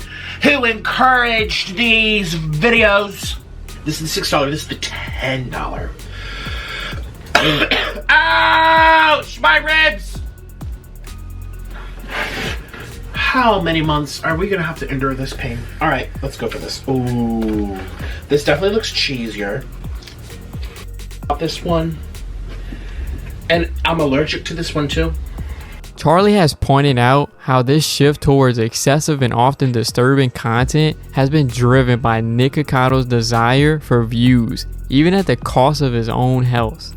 who encouraged these videos. This is the $6, this is the $10. Ouch! My ribs! how many months are we gonna have to endure this pain? All right, let's go for this. Ooh, this definitely looks cheesier. This one, and I'm allergic to this one too. Charlie has pointed out how this shift towards excessive and often disturbing content has been driven by Nikocato's desire for views, even at the cost of his own health.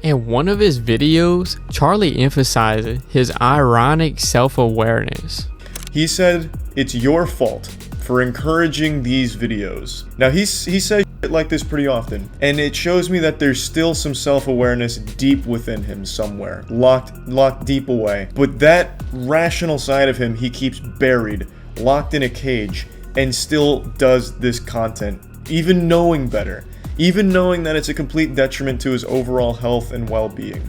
In one of his videos, Charlie emphasizes his ironic self-awareness. He said, "It's your fault for encouraging these videos." Now he says shit like this pretty often, and it shows me that there's still some self-awareness deep within him somewhere, locked deep away. But that rational side of him he keeps buried, locked in a cage, and still does this content, even knowing better, even knowing that it's a complete detriment to his overall health and well-being.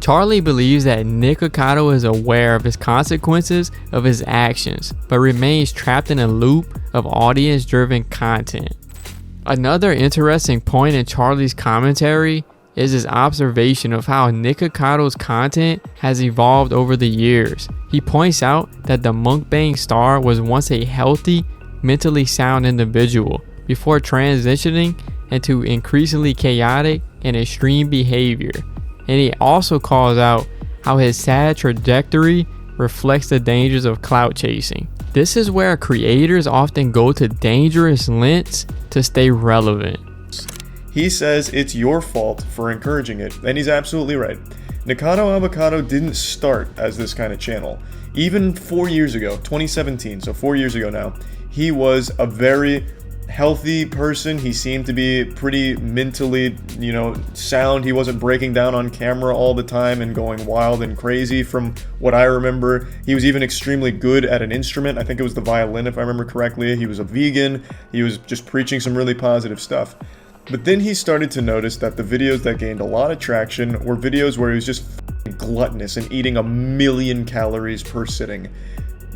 Charlie believes that Nikocato is aware of his consequences of his actions, but remains trapped in a loop of audience-driven content. Another interesting point in Charlie's commentary is his observation of how Nikocato's content has evolved over the years. He points out that the mukbang star was once a healthy, mentally sound individual before transitioning into increasingly chaotic and extreme behavior. And he also calls out how his sad trajectory reflects the dangers of clout chasing. This is where creators often go to dangerous lengths to stay relevant. He says it's your fault for encouraging it, and he's absolutely right. Nikocado Avocado didn't start as this kind of channel. Even 4 years ago, 2017, so 4 years ago now, he was a very healthy person. He seemed to be pretty mentally, sound. He wasn't breaking down on camera all the time and going wild and crazy from what I remember. He was even extremely good at an instrument. I think it was the violin, if I remember correctly. He was a vegan. He was just preaching some really positive stuff. But then he started to notice that the videos that gained a lot of traction were videos where he was just gluttonous and eating 1,000,000 calories per sitting.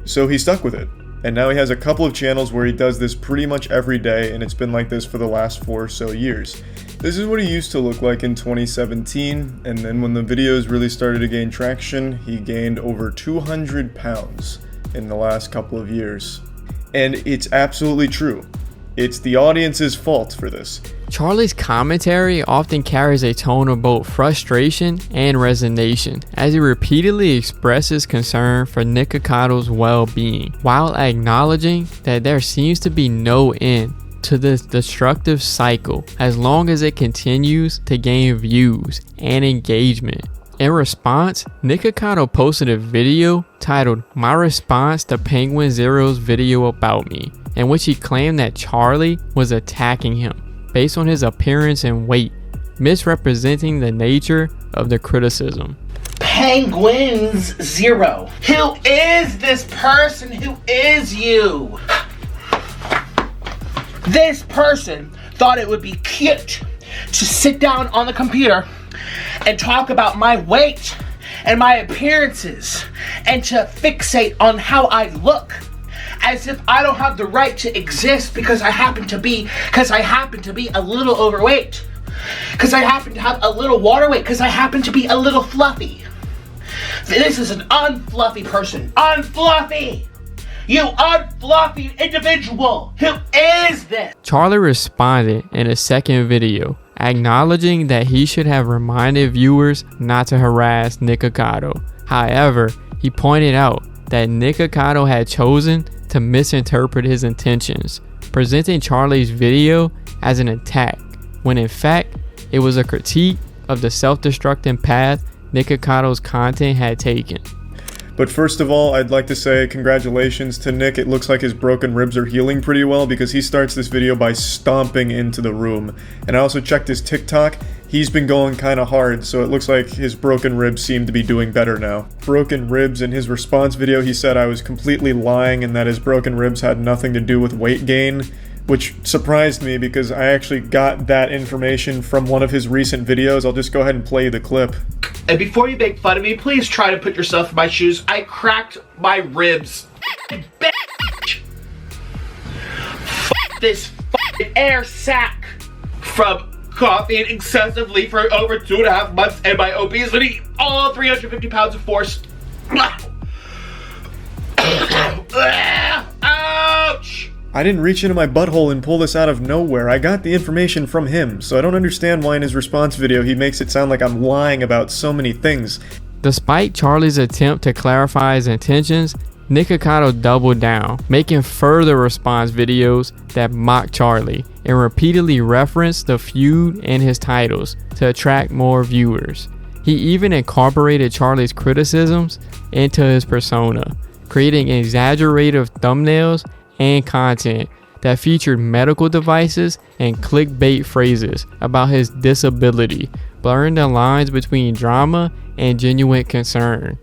So he stuck with it. And now he has a couple of channels where he does this pretty much every day, and it's been like this for the last 4 or so years. This is what he used to look like in 2017, and then when the videos really started to gain traction, he gained over 200 pounds in the last couple of years. And it's absolutely true. It's the audience's fault for this. Charlie's commentary often carries a tone of both frustration and resignation, as he repeatedly expresses concern for Nikocato's well-being, while acknowledging that there seems to be no end to this destructive cycle as long as it continues to gain views and engagement. In response, Nikocato posted a video titled "My Response to Penguinz0's Video About Me," in which he claimed that Charlie was attacking him based on his appearance and weight, misrepresenting the nature of the criticism. Penguinz0. Who is this person? Who is you? This person thought it would be cute to sit down on the computer and talk about my weight and my appearances and to fixate on how I look, as if I don't have the right to exist because I happen to be a little overweight, because I happen to have a little water weight, because I happen to be a little fluffy. This is an unfluffy person. Unfluffy! You unfluffy individual! Who is this? Charlie responded in a second video, acknowledging that he should have reminded viewers not to harass Nikocato. However, he pointed out that Nikocato had chosen to misinterpret his intentions, presenting Charlie's video as an attack, when in fact, it was a critique of the self-destructing path Nikocato's content had taken. But first of all, I'd like to say congratulations to Nick. It looks like his broken ribs are healing pretty well, because he starts this video by stomping into the room. And I also checked his TikTok. He's been going kind of hard, so it looks like his broken ribs seem to be doing better now. Broken ribs. In his response video, he said I was completely lying and that his broken ribs had nothing to do with weight gain, which surprised me because I actually got that information from one of his recent videos. I'll just go ahead and play the clip. And before you make fun of me, please try to put yourself in my shoes. I cracked my ribs. Bitch. This air sack from coughing excessively for over 2.5 months and my obesity, all 350 pounds of force. I didn't reach into my butthole and pull this out of nowhere. I got the information from him, so I don't understand why in his response video he makes it sound like I'm lying about so many things. Despite Charlie's attempt to clarify his intentions, Nikocado doubled down, making further response videos that mock Charlie and repeatedly referenced the feud and his titles to attract more viewers. He even incorporated Charlie's criticisms into his persona, creating exaggerated thumbnails and content that featured medical devices and clickbait phrases about his disability, blurring the lines between drama and genuine concern.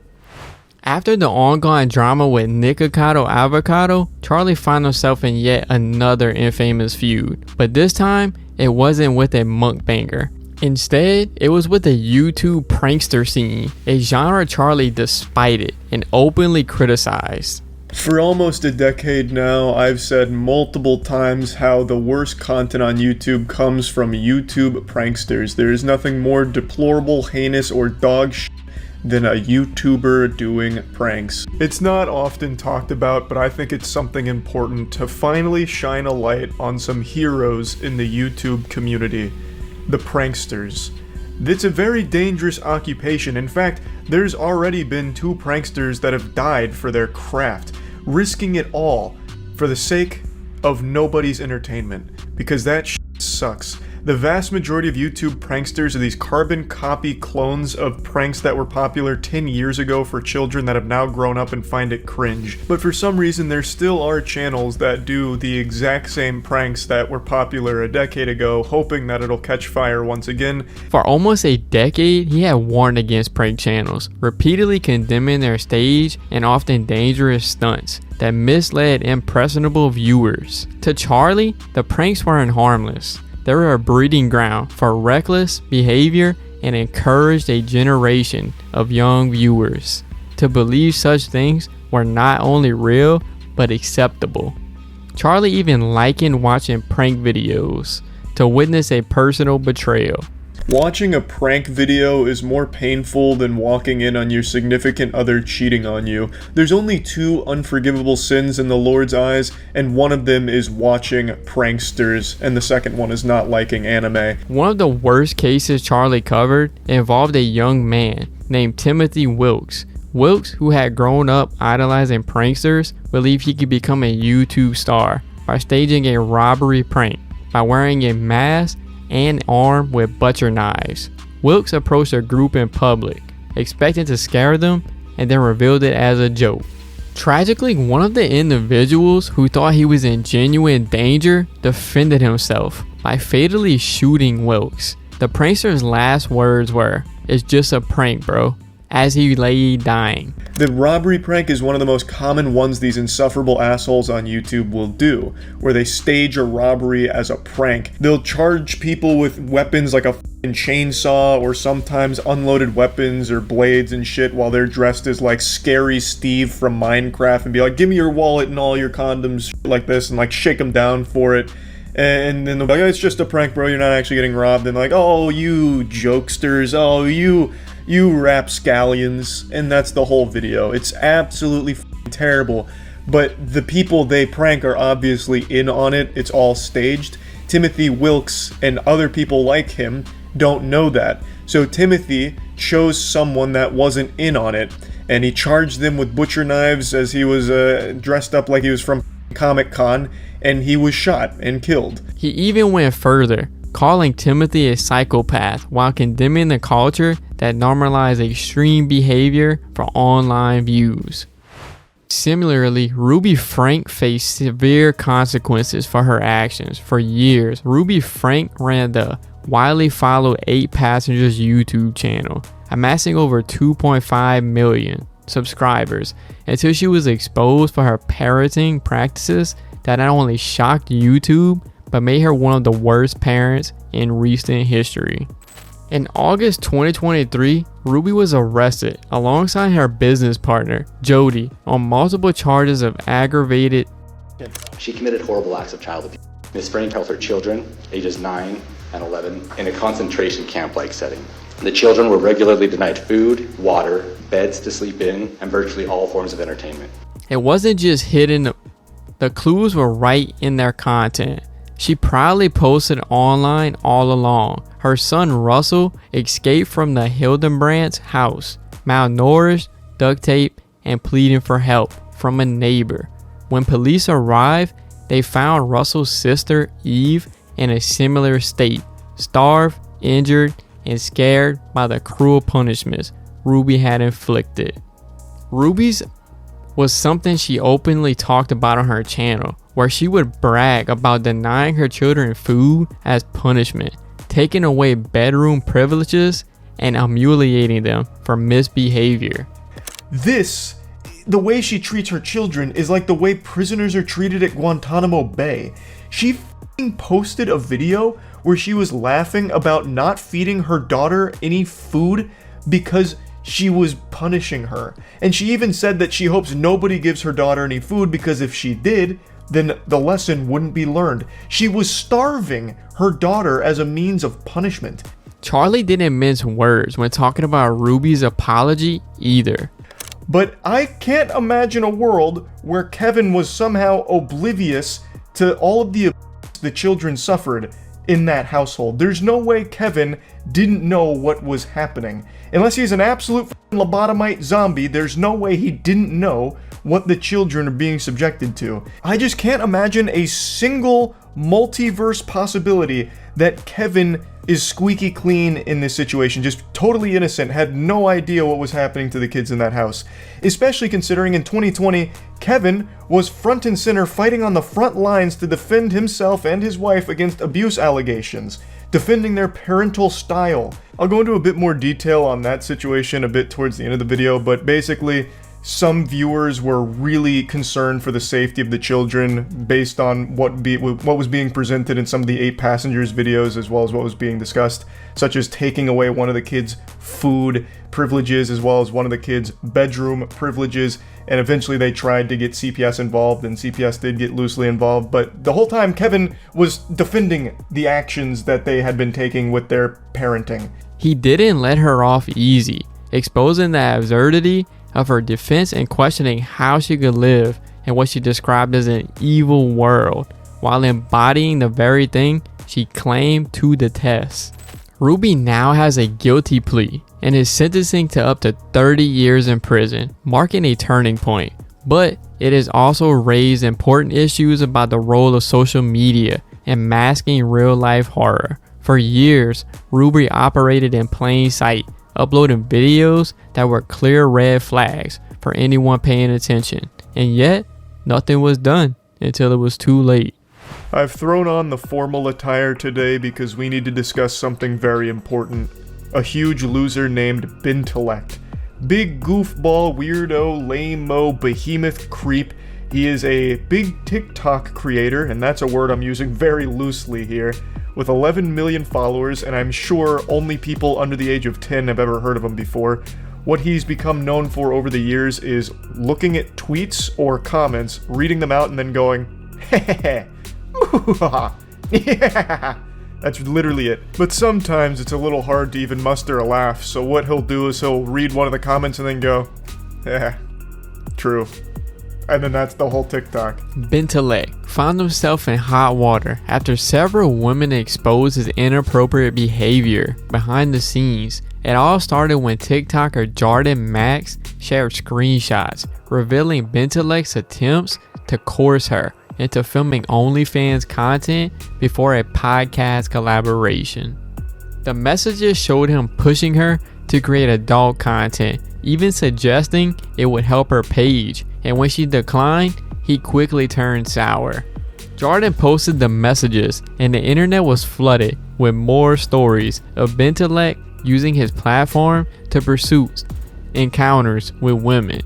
After the ongoing drama with Nikocado Avocado, Charlie found himself in yet another infamous feud, but this time it wasn't with a mukbanger. Instead, it was with the YouTube prankster scene, a genre Charlie despited and openly criticized. For almost a decade now, I've said multiple times how the worst content on YouTube comes from YouTube pranksters. There is nothing more deplorable, heinous, or dog shit than a YouTuber doing pranks. It's not often talked about, but I think it's something important to finally shine a light on some heroes in the YouTube community. The pranksters. It's a very dangerous occupation. In fact, there's already been 2 pranksters that have died for their craft, risking it all for the sake of nobody's entertainment, because that shit sucks. The vast majority of YouTube pranksters are these carbon copy clones of pranks that were popular 10 years ago for children that have now grown up and find it cringe. But for some reason, there still are channels that do the exact same pranks that were popular a decade ago, hoping that it'll catch fire once again. For almost a decade, he had warned against prank channels, repeatedly condemning their stage and often dangerous stunts that misled impressionable viewers. To Charlie, the pranks weren't harmless. They were a breeding ground for reckless behavior and encouraged a generation of young viewers to believe such things were not only real, but acceptable. Charlie even likened watching prank videos to witness a personal betrayal. Watching a prank video is more painful than walking in on your significant other cheating on you. There's only 2 unforgivable sins in the Lord's eyes, and one of them is watching pranksters, and the second one is not liking anime. One of the worst cases Charlie covered involved a young man named Timothy Wilkes. Wilkes, who had grown up idolizing pranksters, believed he could become a YouTube star by staging a robbery prank by wearing a mask and armed with butcher knives. Wilkes approached a group in public, expecting to scare them, and then revealed it as a joke. Tragically, one of the individuals who thought he was in genuine danger defended himself by fatally shooting Wilkes. The prankster's last words were, "It's just a prank, bro," as he lay dying. The robbery prank is one of the most common ones these insufferable assholes on YouTube will do, where they stage a robbery as a prank. They'll charge people with weapons like a f***ing chainsaw, or sometimes unloaded weapons or blades and shit, while they're dressed as like Scary Steve from Minecraft, and be like, "Give me your wallet and all your condoms," like this, and like shake them down for it. And then they'll be like, "Oh, it's just a prank, bro, you're not actually getting robbed." And like, "Oh, you jokesters, oh, you rapscallions," and that's the whole video. It's absolutely f***ing terrible, but the people they prank are obviously in on it. It's all staged. Timothy Wilkes and other people like him don't know that. So Timothy chose someone that wasn't in on it, and he charged them with butcher knives as he was dressed up like he was from Comic-Con, and he was shot and killed. He even went further, calling Timothy a psychopath while condemning the culture that normalized extreme behavior for online views. Similarly, Ruby Frank faced severe consequences for her actions. For years, Ruby Frank ran the widely followed 8 Passengers YouTube channel, amassing over 2.5 million subscribers, until she was exposed for her parenting practices that not only shocked YouTube, but made her one of the worst parents in recent history. In August 2023, Ruby was arrested alongside her business partner, Jody, on multiple charges of aggravated. She committed horrible acts of child abuse. Ms. Frank held her children, ages 9 and 11, in a concentration camp-like setting. The children were regularly denied food, water, beds to sleep in, and virtually all forms of entertainment. It wasn't just hidden. The clues were right in their content. She proudly posted online all along. Her son Russell escaped from the Hildenbrandt's house, malnourished, duct tape, and pleading for help from a neighbor. When police arrived, they found Russell's sister Eve in a similar state, starved, injured, and scared by the cruel punishments Ruby had inflicted. Ruby's was something she openly talked about on her channel, where she would brag about denying her children food as punishment, taking away bedroom privileges, and humiliating them for misbehavior. The way she treats her children is like the way prisoners are treated at Guantanamo Bay. She f***ing posted a video where she was laughing about not feeding her daughter any food because she was punishing her. And she even said that she hopes nobody gives her daughter any food because if she did, then the lesson wouldn't be learned. She was starving her daughter as a means of punishment. Charlie didn't mince words when talking about Ruby's apology either. But I can't imagine a world where Kevin was somehow oblivious to all of the children suffered in that household. There's no way Kevin didn't know what was happening. Unless he's an absolute lobotomite zombie, there's no way he didn't know what the children are being subjected to. I just can't imagine a single multiverse possibility that Kevin is squeaky clean in this situation, just totally innocent, had no idea what was happening to the kids in that house. Especially considering in 2020, Kevin was front and center fighting on the front lines to defend himself and his wife against abuse allegations, defending their parental style. I'll go into a bit more detail on that situation a bit towards the end of the video, but basically, some viewers were really concerned for the safety of the children based on what was being presented in some of the 8 Passengers videos, as well as what was being discussed, such as taking away one of the kids' food privileges, as well as one of the kids' bedroom privileges, and eventually they tried to get CPS involved, and CPS did get loosely involved, but the whole time Kevin was defending the actions that they had been taking with their parenting. He didn't let her off easy, exposing the absurdity of her defense and questioning how she could live in what she described as an evil world, while embodying the very thing she claimed to detest. Ruby now has a guilty plea and is sentencing to up to 30 years in prison, marking a turning point. But it has also raised important issues about the role of social media and masking real-life horror. For years, Ruby operated in plain sight, uploading videos that were clear red flags for anyone paying attention, and yet nothing was done until it was too late. I've thrown on the formal attire today because we need to discuss something very important. A huge loser named Bintellect. Big goofball, weirdo, lame-mo, behemoth creep. He is a big TikTok creator, and that's a word I'm using very loosely here, with 11 million followers, and I'm sure only people under the age of 10 have ever heard of him before. What he's become known for over the years is looking at tweets or comments, reading them out, and then going, hehehe, yeah. That's literally it. But sometimes it's a little hard to even muster a laugh, so what he'll do is he'll read one of the comments and then go, yeah, true. And then that's the whole TikTok. Bintellect found himself in hot water after several women exposed his inappropriate behavior behind the scenes. It all started when TikToker Jordan Max shared screenshots revealing Bintellect's attempts to coerce her into filming OnlyFans content before a podcast collaboration. The messages showed him pushing her to create adult content, even suggesting it would help her page, and when she declined, he quickly turned sour. Jordan posted the messages, and the internet was flooded with more stories of Bintellect using his platform to pursue encounters with women.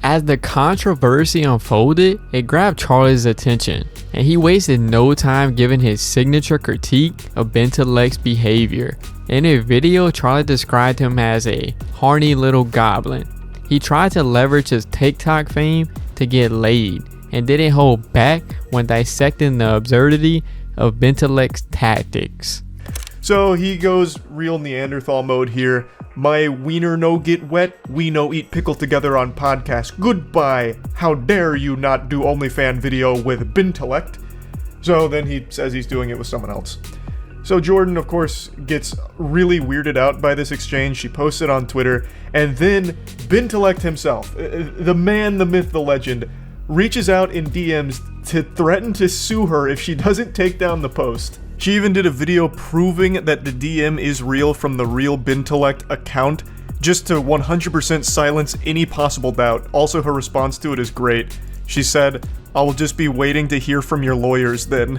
As the controversy unfolded, it grabbed Charlie's attention, and he wasted no time giving his signature critique of Bintellect's behavior. In a video, Charlie described him as a horny little goblin. He tried to leverage his TikTok fame to get laid, and didn't hold back when dissecting the absurdity of Bintellect's tactics. So he goes real Neanderthal mode here. My wiener no get wet, we no eat pickle together on podcast. Goodbye. How dare you not do OnlyFan video with Bintellect? So then he says he's doing it with someone else. So Jordan, of course, gets really weirded out by this exchange. She posts it on Twitter, and then Bintellect himself, the man, the myth, the legend, reaches out in DMs to threaten to sue her if she doesn't take down the post. She even did a video proving that the DM is real from the real Bintellect account, just to 100% silence any possible doubt. Also, her response to it is great. She said, "I will just be waiting to hear from your lawyers then,"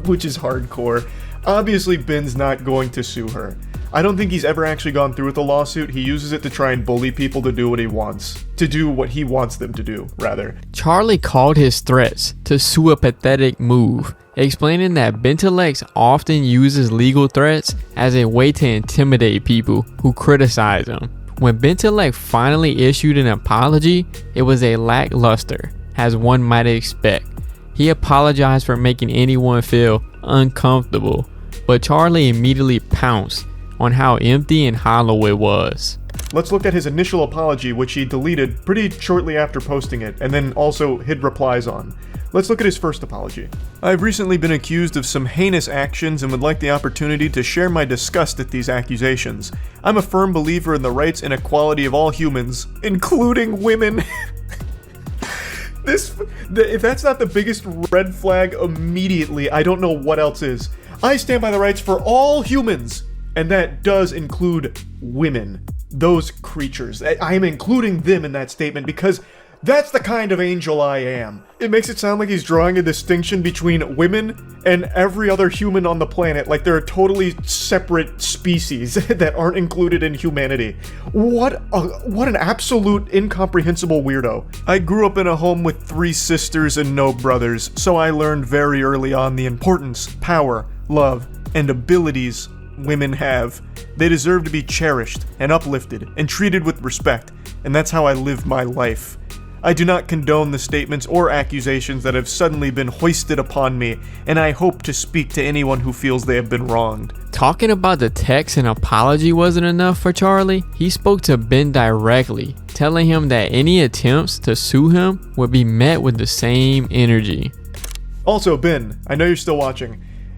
which is hardcore. Obviously, Ben's not going to sue her. I don't think he's ever actually gone through with a lawsuit. He uses it to try and bully people to do what he wants. To do what he wants them to do, rather. Charlie called his threats to sue a pathetic move, explaining that Bintellect often uses legal threats as a way to intimidate people who criticize him. When Bintellect finally issued an apology, it was a lackluster, as one might expect. He apologized for making anyone feel uncomfortable, but Charlie immediately pounced on how empty and hollow it was. Let's look at his initial apology, which he deleted pretty shortly after posting it, and then also hid replies on. Let's look at his first apology. "I've recently been accused of some heinous actions and would like the opportunity to share my disgust at these accusations. I'm a firm believer in the rights and equality of all humans, including women." If that's not the biggest red flag immediately, I don't know what else is. I stand by the rights for all humans, and that does include women. Those creatures. I am including them in that statement because that's the kind of angel I am. It makes it sound like he's drawing a distinction between women and every other human on the planet, like they're a totally separate species that aren't included in humanity. What an absolute incomprehensible weirdo. I grew up in a home with 3 sisters and no brothers, so I learned very early on the importance, power, love, and abilities women have. They deserve to be cherished and uplifted and treated with respect, and that's how I live my life. I do not condone the statements or accusations that have suddenly been hoisted upon me, and I hope to speak to anyone who feels they have been wronged. Talking about the text and apology wasn't enough for Charlie. He spoke to Ben directly, telling him that any attempts to sue him would be met with the same energy. Also, Ben, I know you're still watching.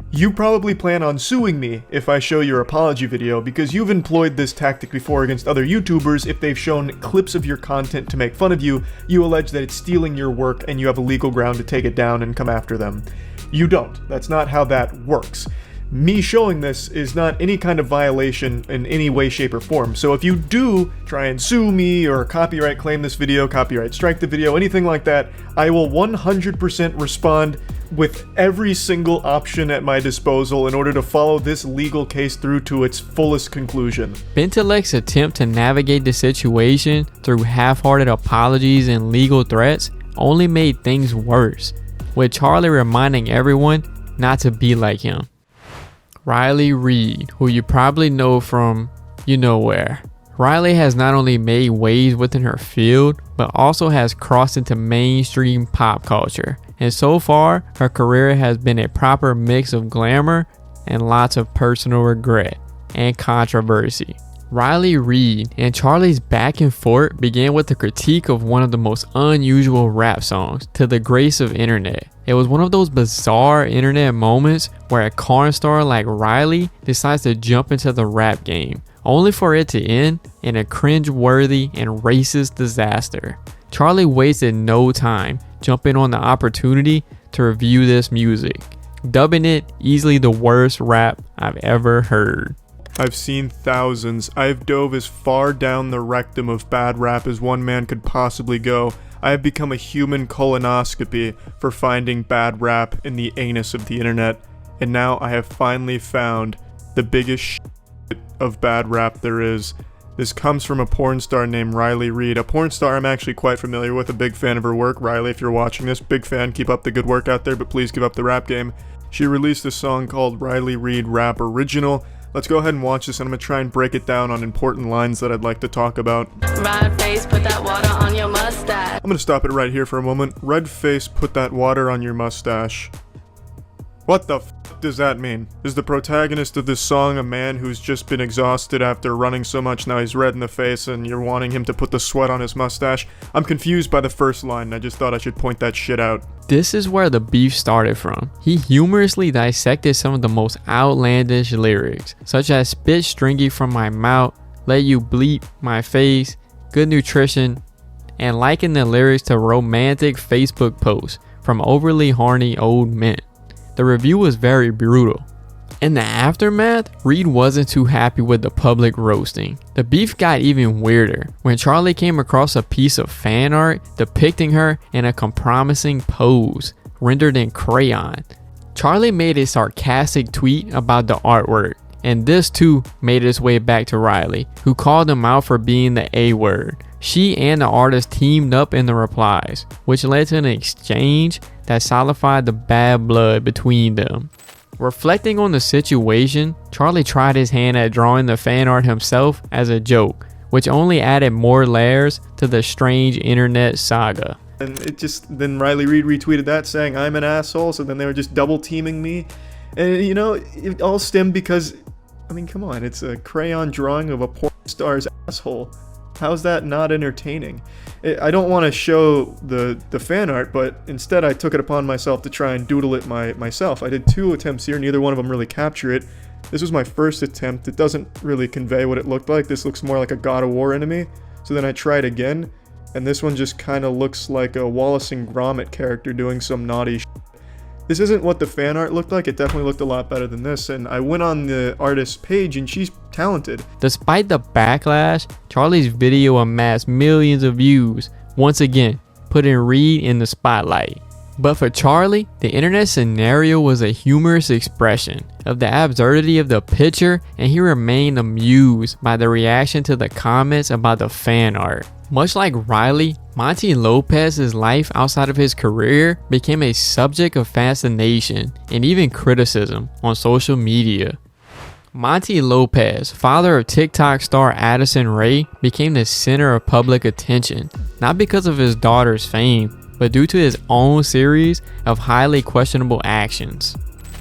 You probably plan on suing me if I show your apology video because you've employed this tactic before against other YouTubers. If they've shown clips of your content to make fun of you, you allege that it's stealing your work and you have a legal ground to take it down and come after them. You don't. That's not how that works. Me showing this is not any kind of violation in any way, shape, or form. So if you do try and sue me or copyright claim this video, copyright strike the video, anything like that, I will 100% respond with every single option at my disposal in order to follow this legal case through to its fullest conclusion. Bentellect's attempt to navigate the situation through half-hearted apologies and legal threats only made things worse, with Charlie reminding everyone not to be like him. Riley Reid, who you probably know from you know where. Riley has not only made waves within her field, but also has crossed into mainstream pop culture. And so far, her career has been a proper mix of glamour and lots of personal regret and controversy. Riley Reid and Charlie's back and forth began with a critique of one of the most unusual rap songs, To the Grace of Internet. It was one of those bizarre internet moments where a corn star like Riley decides to jump into the rap game, only for it to end in a cringe-worthy and racist disaster. Charlie wasted no time jumping on the opportunity to review this music, dubbing it easily the worst rap I've ever heard. I've seen thousands. I've dove as far down the rectum of bad rap as one man could possibly go. I have become a human colonoscopy for finding bad rap in the anus of the internet. And now I have finally found the biggest shit of bad rap there is. This comes from a porn star named Riley Reid. A porn star I'm actually quite familiar with, a big fan of her work. Riley, if you're watching this, big fan, keep up the good work out there, but please give up the rap game. She released a song called Riley Reid Rap Original. Let's go ahead and watch this, and I'm going to try and break it down on important lines that I'd like to talk about. Red face, put that water on your mustache. I'm going to stop it right here for a moment. Red face, put that water on your mustache. What the f does that mean? Is the protagonist of this song a man who's just been exhausted after running so much now he's red in the face and you're wanting him to put the sweat on his mustache? I'm confused by the first line, I just thought I should point that shit out. This is where the beef started from. He humorously dissected some of the most outlandish lyrics, such as spit stringy from my mouth, let you bleep my face, good nutrition, and likened the lyrics to romantic Facebook posts from overly horny old men. The review was very brutal. In the aftermath, Reed wasn't too happy with the public roasting. The beef got even weirder when Charlie came across a piece of fan art depicting her in a compromising pose, rendered in crayon. Charlie made a sarcastic tweet about the artwork, and this too made its way back to Riley, who called him out for being the A word. She and the artist teamed up in the replies, which led to an exchange that solidified the bad blood between them. Reflecting on the situation, Charlie tried his hand at drawing the fan art himself as a joke, which only added more layers to the strange internet saga. And then Riley Reid retweeted that saying I'm an asshole, so then they were just double teaming me. And you know, it all stemmed because, I mean, come on, it's a crayon drawing of a porn star's asshole. How's that not entertaining? I don't want to show the fan art, but instead I took it upon myself to try and doodle it myself. I did 2 attempts here, neither one of them really capture it. This was my first attempt. It doesn't really convey what it looked like. This looks more like a God of War enemy. So then I tried again, and this one just kind of looks like a Wallace and Gromit character doing some naughty shit. This isn't what the fan art looked like. It definitely looked a lot better than this, and I went on the artist's page and she's talented. Despite the backlash, Charlie's video amassed millions of views, once again putting Reed in the spotlight. But for Charlie, the internet scenario was a humorous expression of the absurdity of the picture, and he remained amused by the reaction to the comments about the fan art. Much like Riley, Monty Lopez's life outside of his career became a subject of fascination and even criticism on social media. Monty Lopez, father of TikTok star Addison Rae, became the center of public attention, not because of his daughter's fame, but due to his own series of highly questionable actions.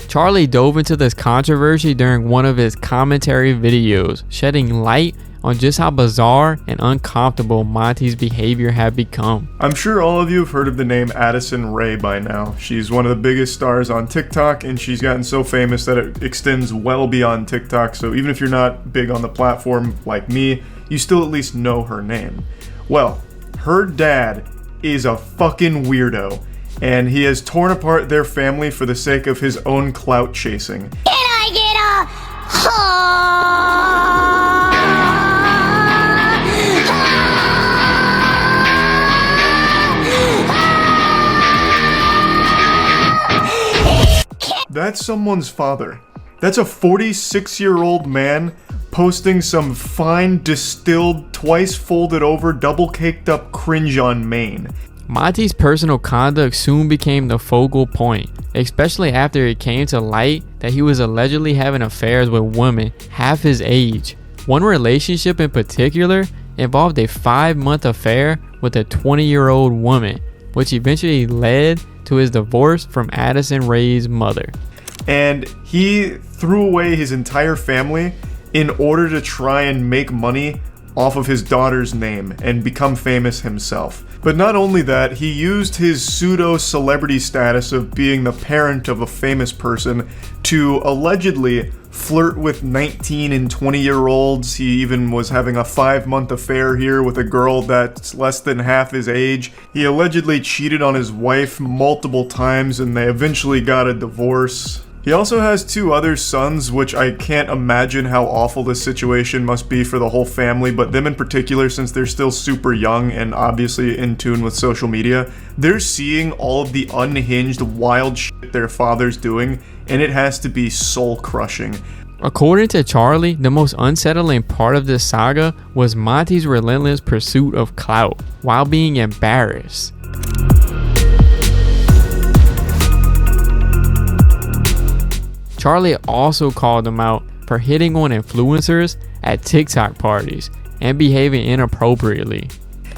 Charlie dove into this controversy during one of his commentary videos, shedding light on just how bizarre and uncomfortable Monty's behavior had become. I'm sure all of you have heard of the name Addison Rae by now. She's one of the biggest stars on TikTok, and she's gotten so famous that it extends well beyond TikTok, so even if you're not big on the platform like me, you still at least know her name. Well, her dad is a fucking weirdo, and he has torn apart their family for the sake of his own clout chasing. Can I get That's someone's father. That's a 46-year-old man posting some fine, distilled, twice folded over, double caked up cringe on Maine. Monty's personal conduct soon became the focal point, especially after it came to light that he was allegedly having affairs with women half his age. One relationship in particular involved a 5-month affair with a 20-year-old woman, which eventually led to his divorce from Addison Rae's mother. And he threw away his entire family in order to try and make money off of his daughter's name and become famous himself. But not only that, he used his pseudo-celebrity status of being the parent of a famous person to allegedly flirt with 19 and 20-year-olds. He even was having a 5-month affair here with a girl that's less than half his age. He allegedly cheated on his wife multiple times, and they eventually got a divorce. He also has 2 other sons, which I can't imagine how awful this situation must be for the whole family, but them in particular, since they're still super young and obviously in tune with social media, they're seeing all of the unhinged, wild shit their father's doing, and it has to be soul-crushing. According to Charlie, the most unsettling part of this saga was Monty's relentless pursuit of clout while being embarrassed. Charlie also called him out for hitting on influencers at TikTok parties and behaving inappropriately.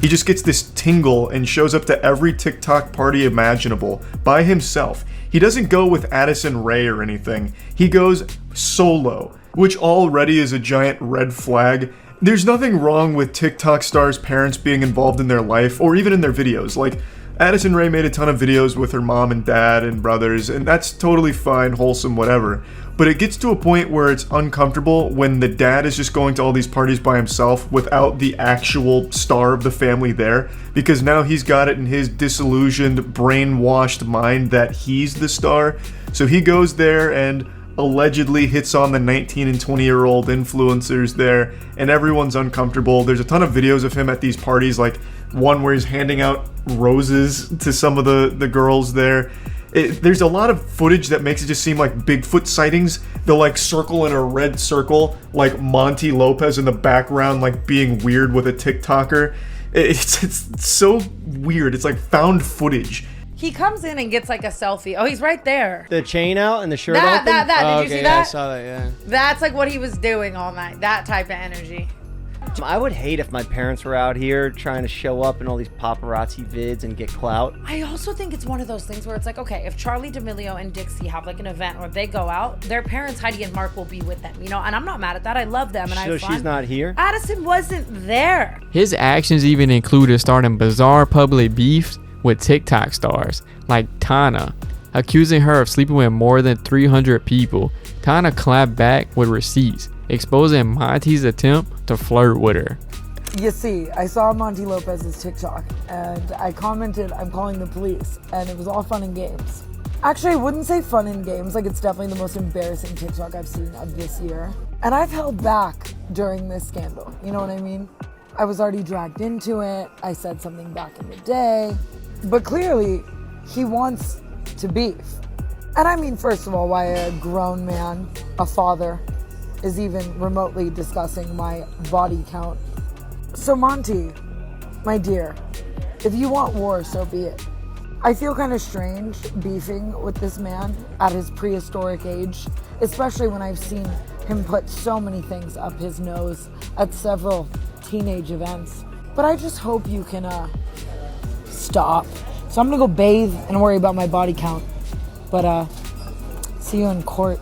He just gets this tingle and shows up to every TikTok party imaginable by himself. He doesn't go with Addison Rae or anything. He goes solo, which already is a giant red flag. There's nothing wrong with TikTok stars' parents being involved in their life or even in their videos. Like, Addison Rae made a ton of videos with her mom and dad and brothers, and that's totally fine, wholesome, whatever. But it gets to a point where it's uncomfortable when the dad is just going to all these parties by himself without the actual star of the family there, because now he's got it in his disillusioned, brainwashed mind that he's the star. So he goes there and allegedly hits on the 19 and 20-year-old influencers there, and everyone's uncomfortable. There's a ton of videos of him at these parties, like one where he's handing out roses to some of the girls there. There's a lot of footage that makes it just seem like Bigfoot sightings. They'll like circle in a red circle, like Monty Lopez in the background, like being weird with a TikToker. It's so weird. It's like found footage. He comes in and gets like a selfie. Oh, he's right there. The chain out and the shirt That. open? Did you see that? I saw that, yeah. That's like what he was doing all night. That type of energy. I would hate if my parents were out here trying to show up in all these paparazzi vids and get clout. I also think it's one of those things where it's like, okay, if Charlie D'Amelio and Dixie have like an event or they go out, their parents, Heidi and Mark, will be with them, you know? And I'm not mad at that. I love them and I have fun. So she's not here? Addison wasn't there. His actions even included starting bizarre public beefs with TikTok stars like Tana, accusing her of sleeping with more than 300 people. Tana clapped back with receipts, exposing Monty's attempt to flirt with her. You see, I saw Monty Lopez's TikTok and I commented, I'm calling the police, and it was all fun and games. Actually, I wouldn't say fun and games, like it's definitely the most embarrassing TikTok I've seen of this year. And I've held back during this scandal, you know what I mean? I was already dragged into it, I said something back in the day, but clearly he wants to beef. And I mean, first of all, why a grown man, a father, is even remotely discussing my body count. So Monty, my dear, if you want war, so be it. I feel kind of strange beefing with this man at his prehistoric age, especially when I've seen him put so many things up his nose at several teenage events. But I just hope you can stop. So I'm gonna go bathe and worry about my body count. But see you in court.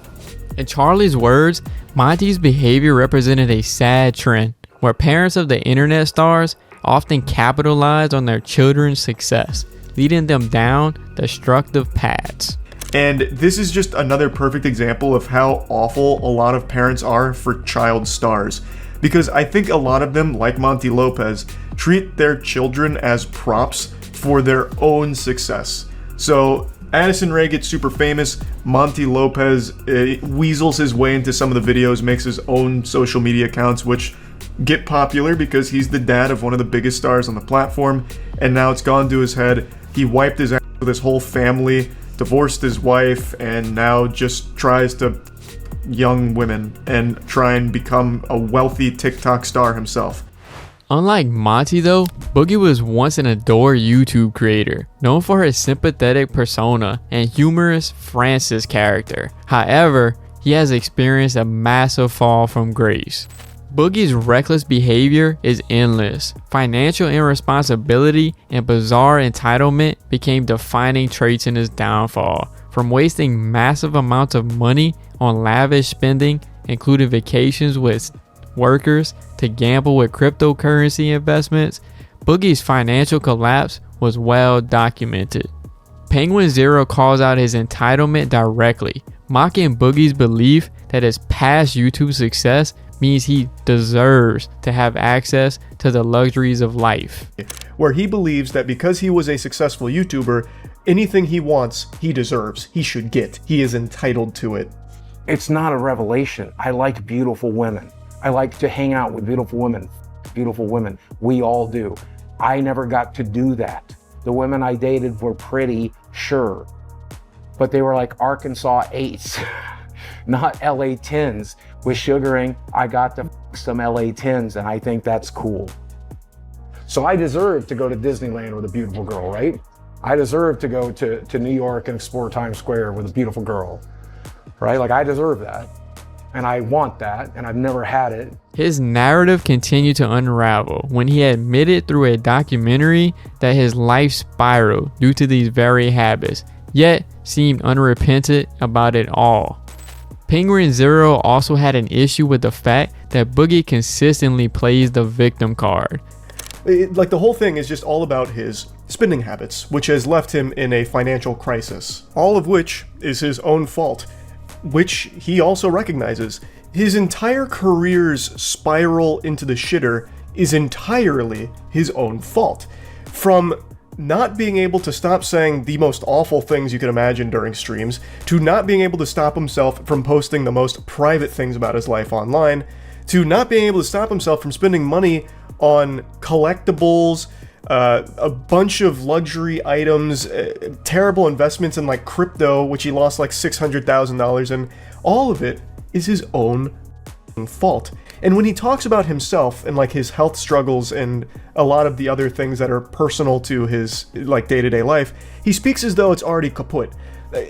In Charlie's words, Monty's behavior represented a sad trend where parents of the internet stars often capitalized on their children's success, leading them down destructive paths. And this is just another perfect example of how awful a lot of parents are for child stars. Because I think a lot of them, like Monty Lopez, treat their children as props for their own success. So Addison Rae gets super famous, Monty Lopez weasels his way into some of the videos, makes his own social media accounts, which get popular because he's the dad of one of the biggest stars on the platform, and now it's gone to his head. He wiped his ass with his whole family, divorced his wife, and now just tries to young women and try and become a wealthy TikTok star himself. Unlike Monty though, Boogie was once an adored YouTube creator, known for his sympathetic persona and humorous Francis character. However, he has experienced a massive fall from grace. Boogie's reckless behavior is endless. Financial irresponsibility and bizarre entitlement became defining traits in his downfall. From wasting massive amounts of money on lavish spending, including vacations with workers, to gamble with cryptocurrency investments, Boogie's financial collapse was well documented. Penguinz0 calls out his entitlement directly, mocking Boogie's belief that his past YouTube success means he deserves to have access to the luxuries of life. Where he believes that because he was a successful YouTuber, anything he wants, he deserves, he should get, he is entitled to it. It's not a revelation. I like beautiful women. I like to hang out with beautiful women. Beautiful women. We all do. I never got to do that. The women I dated were pretty, sure, but they were like Arkansas 8s, not LA 10s. With sugaring, I got to some LA 10s, and I think that's cool. So I deserve to go to Disneyland with a beautiful girl, right? I deserve to go to New York and explore Times Square with a beautiful girl, right? Like, I deserve that. and I want that, and I've never had it. His narrative continued to unravel when he admitted through a documentary that his life spiraled due to these very habits, yet seemed unrepentant about it all. Penguinz0 also had an issue with the fact that Boogie consistently plays the victim card. Like, the whole thing is just all about his spending habits, which has left him in a financial crisis, all of which is his own fault, which he also recognizes. His entire career's spiral into the shitter is entirely his own fault. From not being able to stop saying the most awful things you could imagine during streams, to not being able to stop himself from posting the most private things about his life online, to not being able to stop himself from spending money on collectibles, a bunch of luxury items, terrible investments in like crypto, which he lost like $600,000 in. All of it is his own fault. And when he talks about himself and like his health struggles and a lot of the other things that are personal to his like day-to-day life, he speaks as though it's already kaput.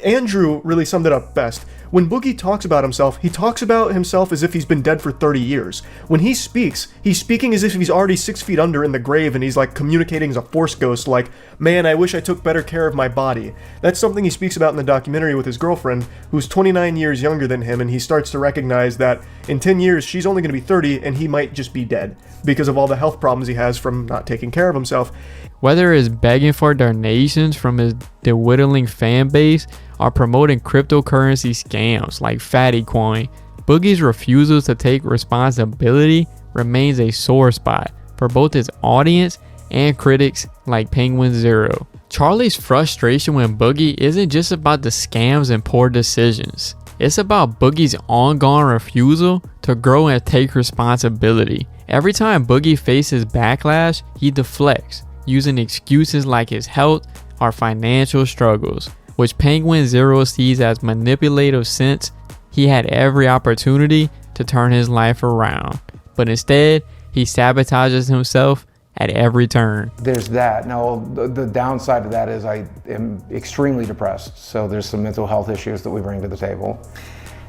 Andrew really summed it up best. When Boogie talks about himself, he talks about himself as if he's been dead for 30 years. When he speaks, he's speaking as if he's already 6 feet under in the grave and he's like communicating as a force ghost like, man, I wish I took better care of my body. That's something he speaks about in the documentary with his girlfriend, who's 29 years younger than him, and he starts to recognize that in 10 years she's only going to be 30 and he might just be dead because of all the health problems he has from not taking care of himself. Whether it's begging for donations from his dwindling fan base or promoting cryptocurrency scams like Fatty Coin, Boogie's refusal to take responsibility remains a sore spot for both his audience and critics like Penguinz0. Charlie's frustration with Boogie isn't just about the scams and poor decisions. It's about Boogie's ongoing refusal to grow and take responsibility. Every time Boogie faces backlash, he deflects, using excuses like his health or financial struggles, which Penguinz0 sees as manipulative since he had every opportunity to turn his life around. But instead, he sabotages himself at every turn. There's that. Now, the downside of that is I am extremely depressed, so there's some mental health issues that we bring to the table.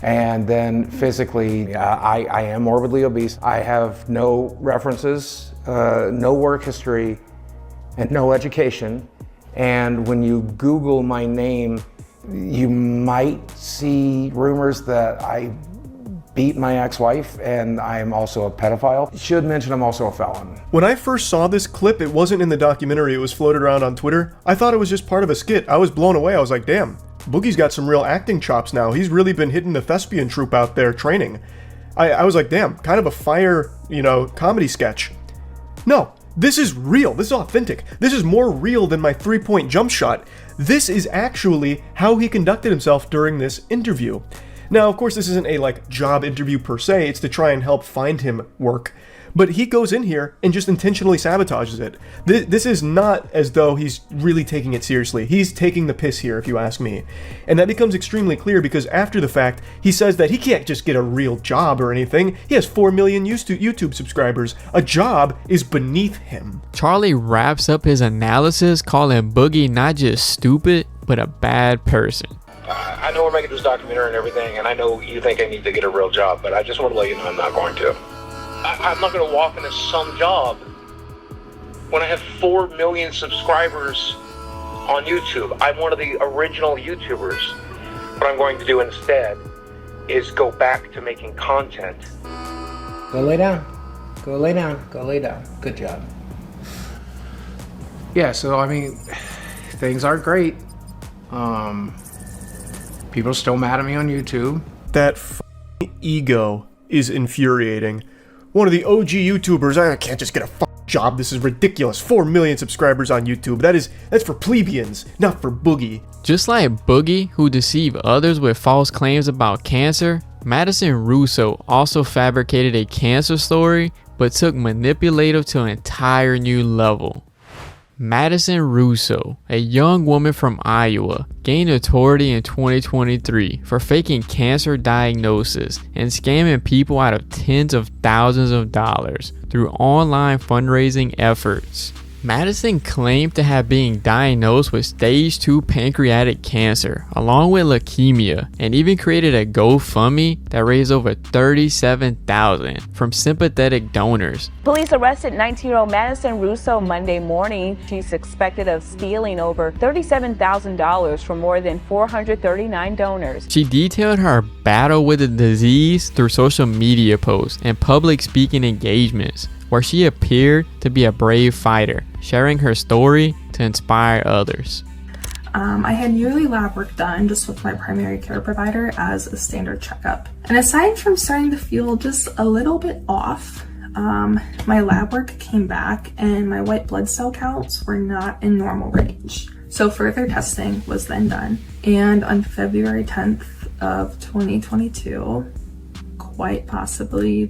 And then physically, I am morbidly obese. I have no references, no work history, and no education. And when you Google my name, you might see rumors that I beat my ex-wife and I'm also a pedophile. Should mention I'm also a felon. When I first saw this clip, it wasn't in the documentary, it was floated around on Twitter. I thought it was just part of a skit. I was blown away. I was like, damn, Boogie's got some real acting chops now. He's really been hitting the thespian troupe out there training. I was like, damn, kind of a fire, comedy sketch. No. This is real. This is authentic. This is more real than my 3-point jump shot. This is actually how he conducted himself during this interview. Now, of course, this isn't a job interview per se. It's to try and help find him work. But he goes in here and just intentionally sabotages it. This is not as though he's really taking it seriously. He's taking the piss here, if you ask me. And that becomes extremely clear because after the fact, he says that he can't just get a real job or anything. He has 4 million YouTube subscribers. A job is beneath him. Charlie wraps up his analysis calling Boogie not just stupid, but a bad person. I know we're making this documentary and everything, and I know you think I need to get a real job, but I just want to let you know I'm not going to. I'm not going to walk into some job when I have 4 million subscribers on YouTube. I'm one of the original YouTubers. What I'm going to do instead is go back to making content. Go lay down. Go lay down. Go lay down. Good job. Yeah, so I mean, things aren't great. People are still mad at me on YouTube. That ego is infuriating. One of the OG YouTubers, I can't just get a job, this is ridiculous. 4 million subscribers on YouTube, that's for plebeians, not for Boogie. Just like Boogie, who deceived others with false claims about cancer, Madison Russo also fabricated a cancer story, but took manipulative to an entire new level. Madison Russo, a young woman from Iowa, gained notoriety in 2023 for faking cancer diagnosis and scamming people out of tens of thousands of dollars through online fundraising efforts. Madison claimed to have been diagnosed with stage 2 pancreatic cancer, along with leukemia, and even created a GoFundMe that raised over $37,000 from sympathetic donors. Police arrested 19-year-old Madison Russo Monday morning. She's suspected of stealing over $37,000 from more than 439 donors. She detailed her battle with the disease through social media posts and public speaking engagements, where she appeared to be a brave fighter, sharing her story to inspire others. I had yearly lab work done just with my primary care provider as a standard checkup. And aside from starting to feel just a little bit off, my lab work came back and my white blood cell counts were not in normal range. So further testing was then done. And on February 10th of 2022, quite possibly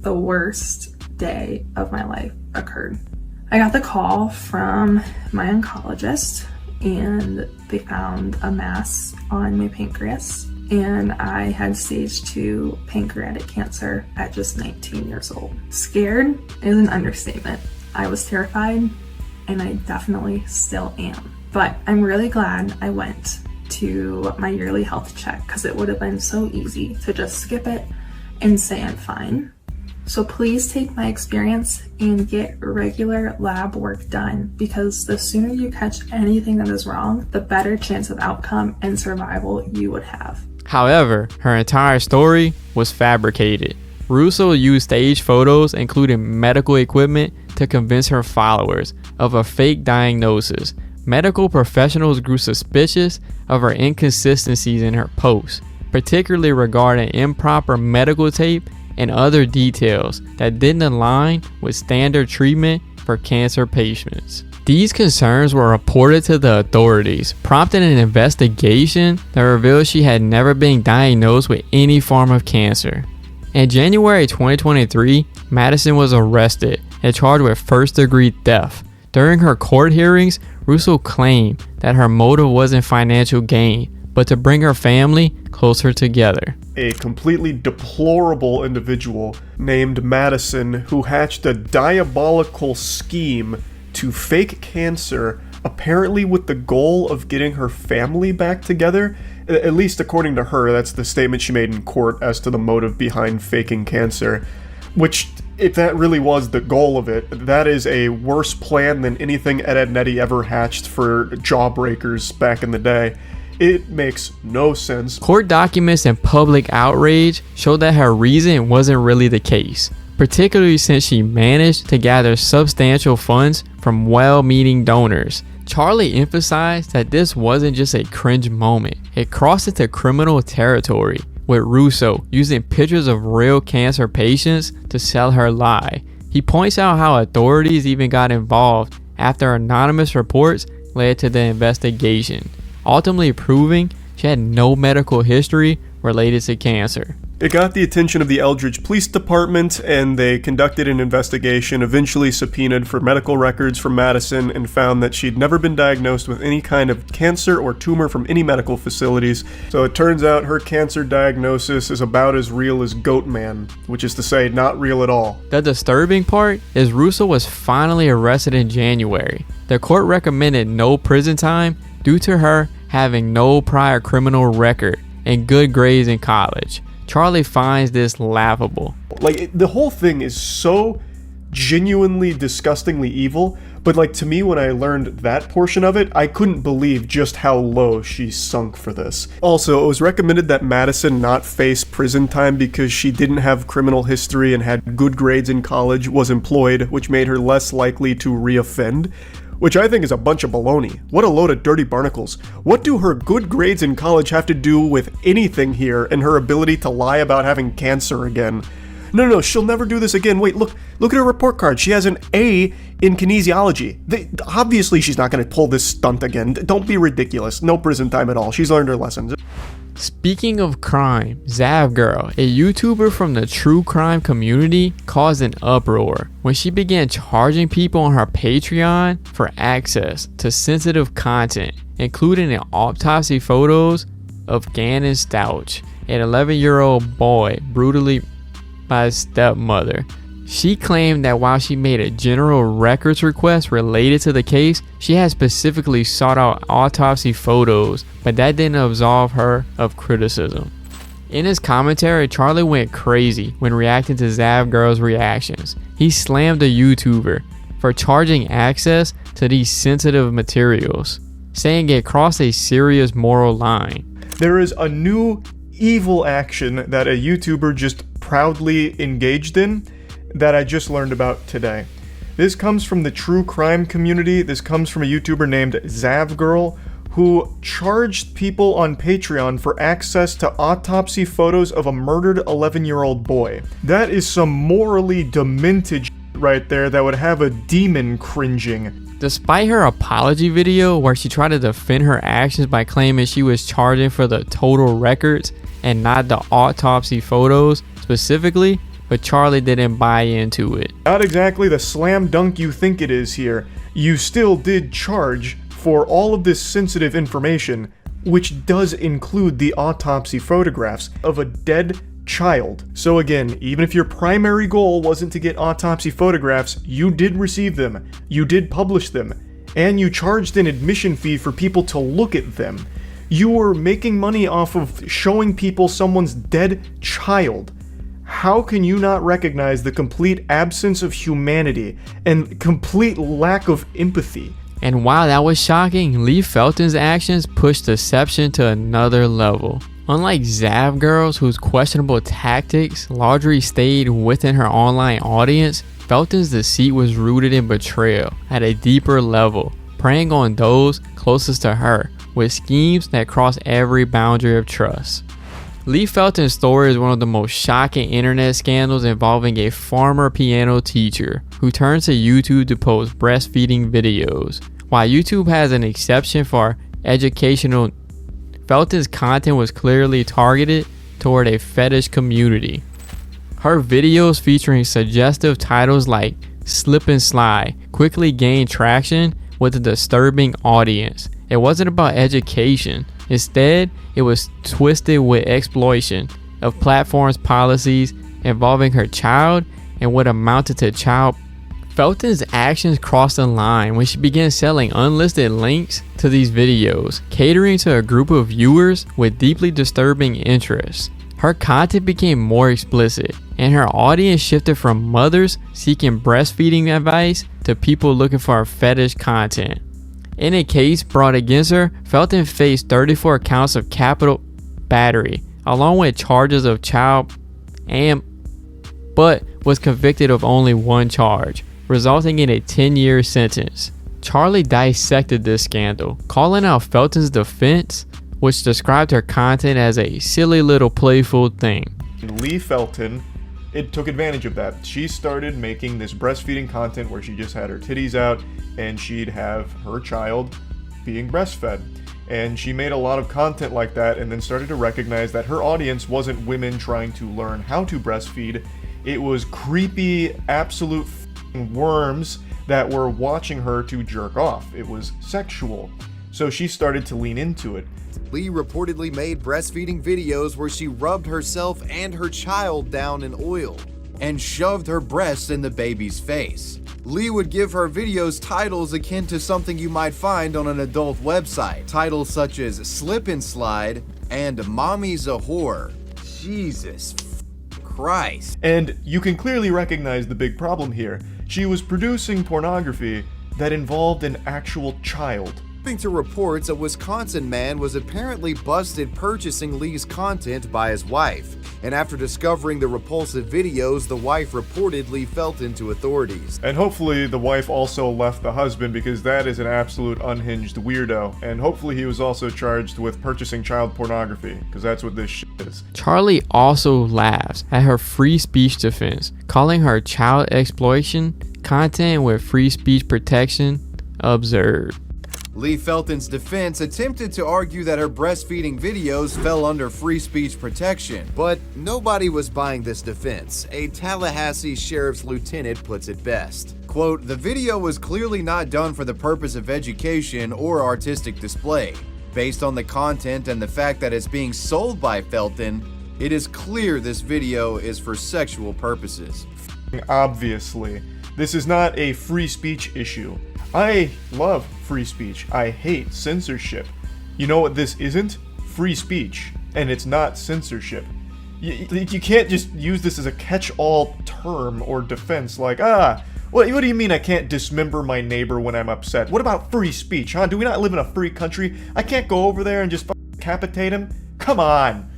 the worst day of my life occurred. I got the call from my oncologist and they found a mass on my pancreas, and I had stage 2 pancreatic cancer at just 19 years old. Scared is an understatement. I was terrified, and I definitely still am. But I'm really glad I went to my yearly health check, because it would have been so easy to just skip it and say I'm fine. So please take my experience and get regular lab work done, because the sooner you catch anything that is wrong, the better chance of outcome and survival you would have. However, her entire story was fabricated. Russo used staged photos, including medical equipment, to convince her followers of a fake diagnosis. Medical professionals grew suspicious of her inconsistencies in her posts, particularly regarding improper medical tape and other details that didn't align with standard treatment for cancer patients. These concerns were reported to the authorities, prompting an investigation that revealed she had never been diagnosed with any form of cancer. In January 2023, Madison was arrested and charged with first-degree theft. During her court hearings, Russo claimed that her motive wasn't financial gain, but to bring her family closer together. A completely deplorable individual named Madison, who hatched a diabolical scheme to fake cancer, apparently with the goal of getting her family back together. At least according to her, that's the statement she made in court as to the motive behind faking cancer. Which, if that really was the goal of it, that is a worse plan than anything Ed Nettie ever hatched for jawbreakers back in the day. It makes no sense. Court documents and public outrage showed that her reason wasn't really the case, particularly since she managed to gather substantial funds from well-meaning donors. Charlie emphasized that this wasn't just a cringe moment, it crossed into criminal territory, with Russo using pictures of real cancer patients to sell her lie. He points out how authorities even got involved after anonymous reports led to the investigation, ultimately proving she had no medical history related to cancer. It got the attention of the Eldridge Police Department, and they conducted an investigation, eventually subpoenaed for medical records from Madison, and found that she'd never been diagnosed with any kind of cancer or tumor from any medical facilities. So it turns out her cancer diagnosis is about as real as Goatman, which is to say, not real at all. The disturbing part is Russo was finally arrested in January. The court recommended no prison time due to her having no prior criminal record and good grades in college. Charlie finds this laughable. The whole thing is so genuinely disgustingly evil, but to me, when I learned that portion of it, I couldn't believe just how low she sunk for this. Also, it was recommended that Madison not face prison time because she didn't have criminal history and had good grades in college, was employed, which made her less likely to reoffend. Which I think is a bunch of baloney. What a load of dirty barnacles. What do her good grades in college have to do with anything here and her ability to lie about having cancer again? No, she'll never do this again. Wait, look at her report card. She has an A in kinesiology. Obviously she's not going to pull this stunt again. Don't be ridiculous. No prison time at all. She's learned her lessons. Speaking of crime, Zavgirl, a YouTuber from the true crime community, caused an uproar when she began charging people on her Patreon for access to sensitive content, including autopsy photos of Gannon Stouch, an 11-year-old boy brutally by his stepmother. She claimed that while she made a general records request related to the case, she had specifically sought out autopsy photos, but that didn't absolve her of criticism. In his commentary, Charlie went crazy when reacting to Zav Girl's reactions. He slammed the YouTuber for charging access to these sensitive materials, saying it crossed a serious moral line. There is a new evil action that a YouTuber just proudly engaged in that I just learned about today. This comes from the true crime community. This comes from a YouTuber named Zav Girl, who charged people on Patreon for access to autopsy photos of a murdered 11-year-old boy. That is some morally demented right there that would have a demon cringing. Despite her apology video where she tried to defend her actions by claiming she was charging for the total records and not the autopsy photos specifically, but Charlie didn't buy into it. Not exactly the slam dunk you think it is here. You still did charge for all of this sensitive information, which does include the autopsy photographs of a dead child. So again, even if your primary goal wasn't to get autopsy photographs, you did receive them, you did publish them, and you charged an admission fee for people to look at them. You were making money off of showing people someone's dead child. How can you not recognize the complete absence of humanity and complete lack of empathy? And while that was shocking, Lee Felton's actions pushed deception to another level. Unlike Zav Girls, whose questionable tactics largely stayed within her online audience, Felton's deceit was rooted in betrayal at a deeper level, preying on those closest to her with schemes that cross every boundary of trust. Lee Felton's story is one of the most shocking internet scandals involving a former piano teacher who turned to YouTube to post breastfeeding videos. While YouTube has an exception for educational, Felton's content was clearly targeted toward a fetish community. Her videos featuring suggestive titles like Slip and Slide quickly gained traction with a disturbing audience. It wasn't about education. Instead, it was twisted with exploitation of platforms' policies involving her child and what amounted to child. Felton's actions crossed the line when she began selling unlisted links to these videos, catering to a group of viewers with deeply disturbing interests. Her content became more explicit, and her audience shifted from mothers seeking breastfeeding advice to people looking for fetish content. In a case brought against her, Felton faced 34 counts of capital battery, along with charges of child but was convicted of only one charge, resulting in a 10-year sentence. Charlie dissected this scandal, calling out Felton's defense, which described her content as a silly little playful thing. Lee Felton, it took advantage of that. She started making this breastfeeding content where she just had her titties out and she'd have her child being breastfed. And she made a lot of content like that and then started to recognize that her audience wasn't women trying to learn how to breastfeed. It was creepy, absolute worms that were watching her to jerk off. It was sexual. So she started to lean into it. Lee reportedly made breastfeeding videos where she rubbed herself and her child down in oil and shoved her breasts in the baby's face. Lee would give her videos titles akin to something you might find on an adult website. Titles such as Slip and Slide and Mommy's a Whore. Jesus Christ. And you can clearly recognize the big problem here. She was producing pornography that involved an actual child. According to reports, a Wisconsin man was apparently busted purchasing Lee's content by his wife. And after discovering the repulsive videos, the wife reportedly Felton to authorities. And hopefully the wife also left the husband, because that is an absolute unhinged weirdo. And hopefully he was also charged with purchasing child pornography, because that's what this shit is. Charlie also laughs at her free speech defense, calling her child exploitation content with free speech protection absurd. Lee Felton's defense attempted to argue that her breastfeeding videos fell under free speech protection, but nobody was buying this defense. A Tallahassee sheriff's lieutenant puts it best. Quote, "The video was clearly not done for the purpose of education or artistic display. Based on the content and the fact that it's being sold by Felton, it is clear this video is for sexual purposes." obviously. This is not a free speech issue. I love free speech. I hate censorship. You know what this isn't? Free speech. And it's not censorship. You can't just use this as a catch-all term or defense like, what do you mean I can't dismember my neighbor when I'm upset? What about free speech, huh? Do we not live in a free country? I can't go over there and just decapitate him? Come on.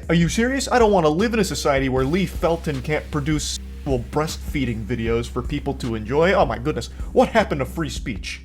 Are you serious? I don't want to live in a society where Lee Felton can't produce breastfeeding videos for people to enjoy. Oh my goodness. What happened to free speech?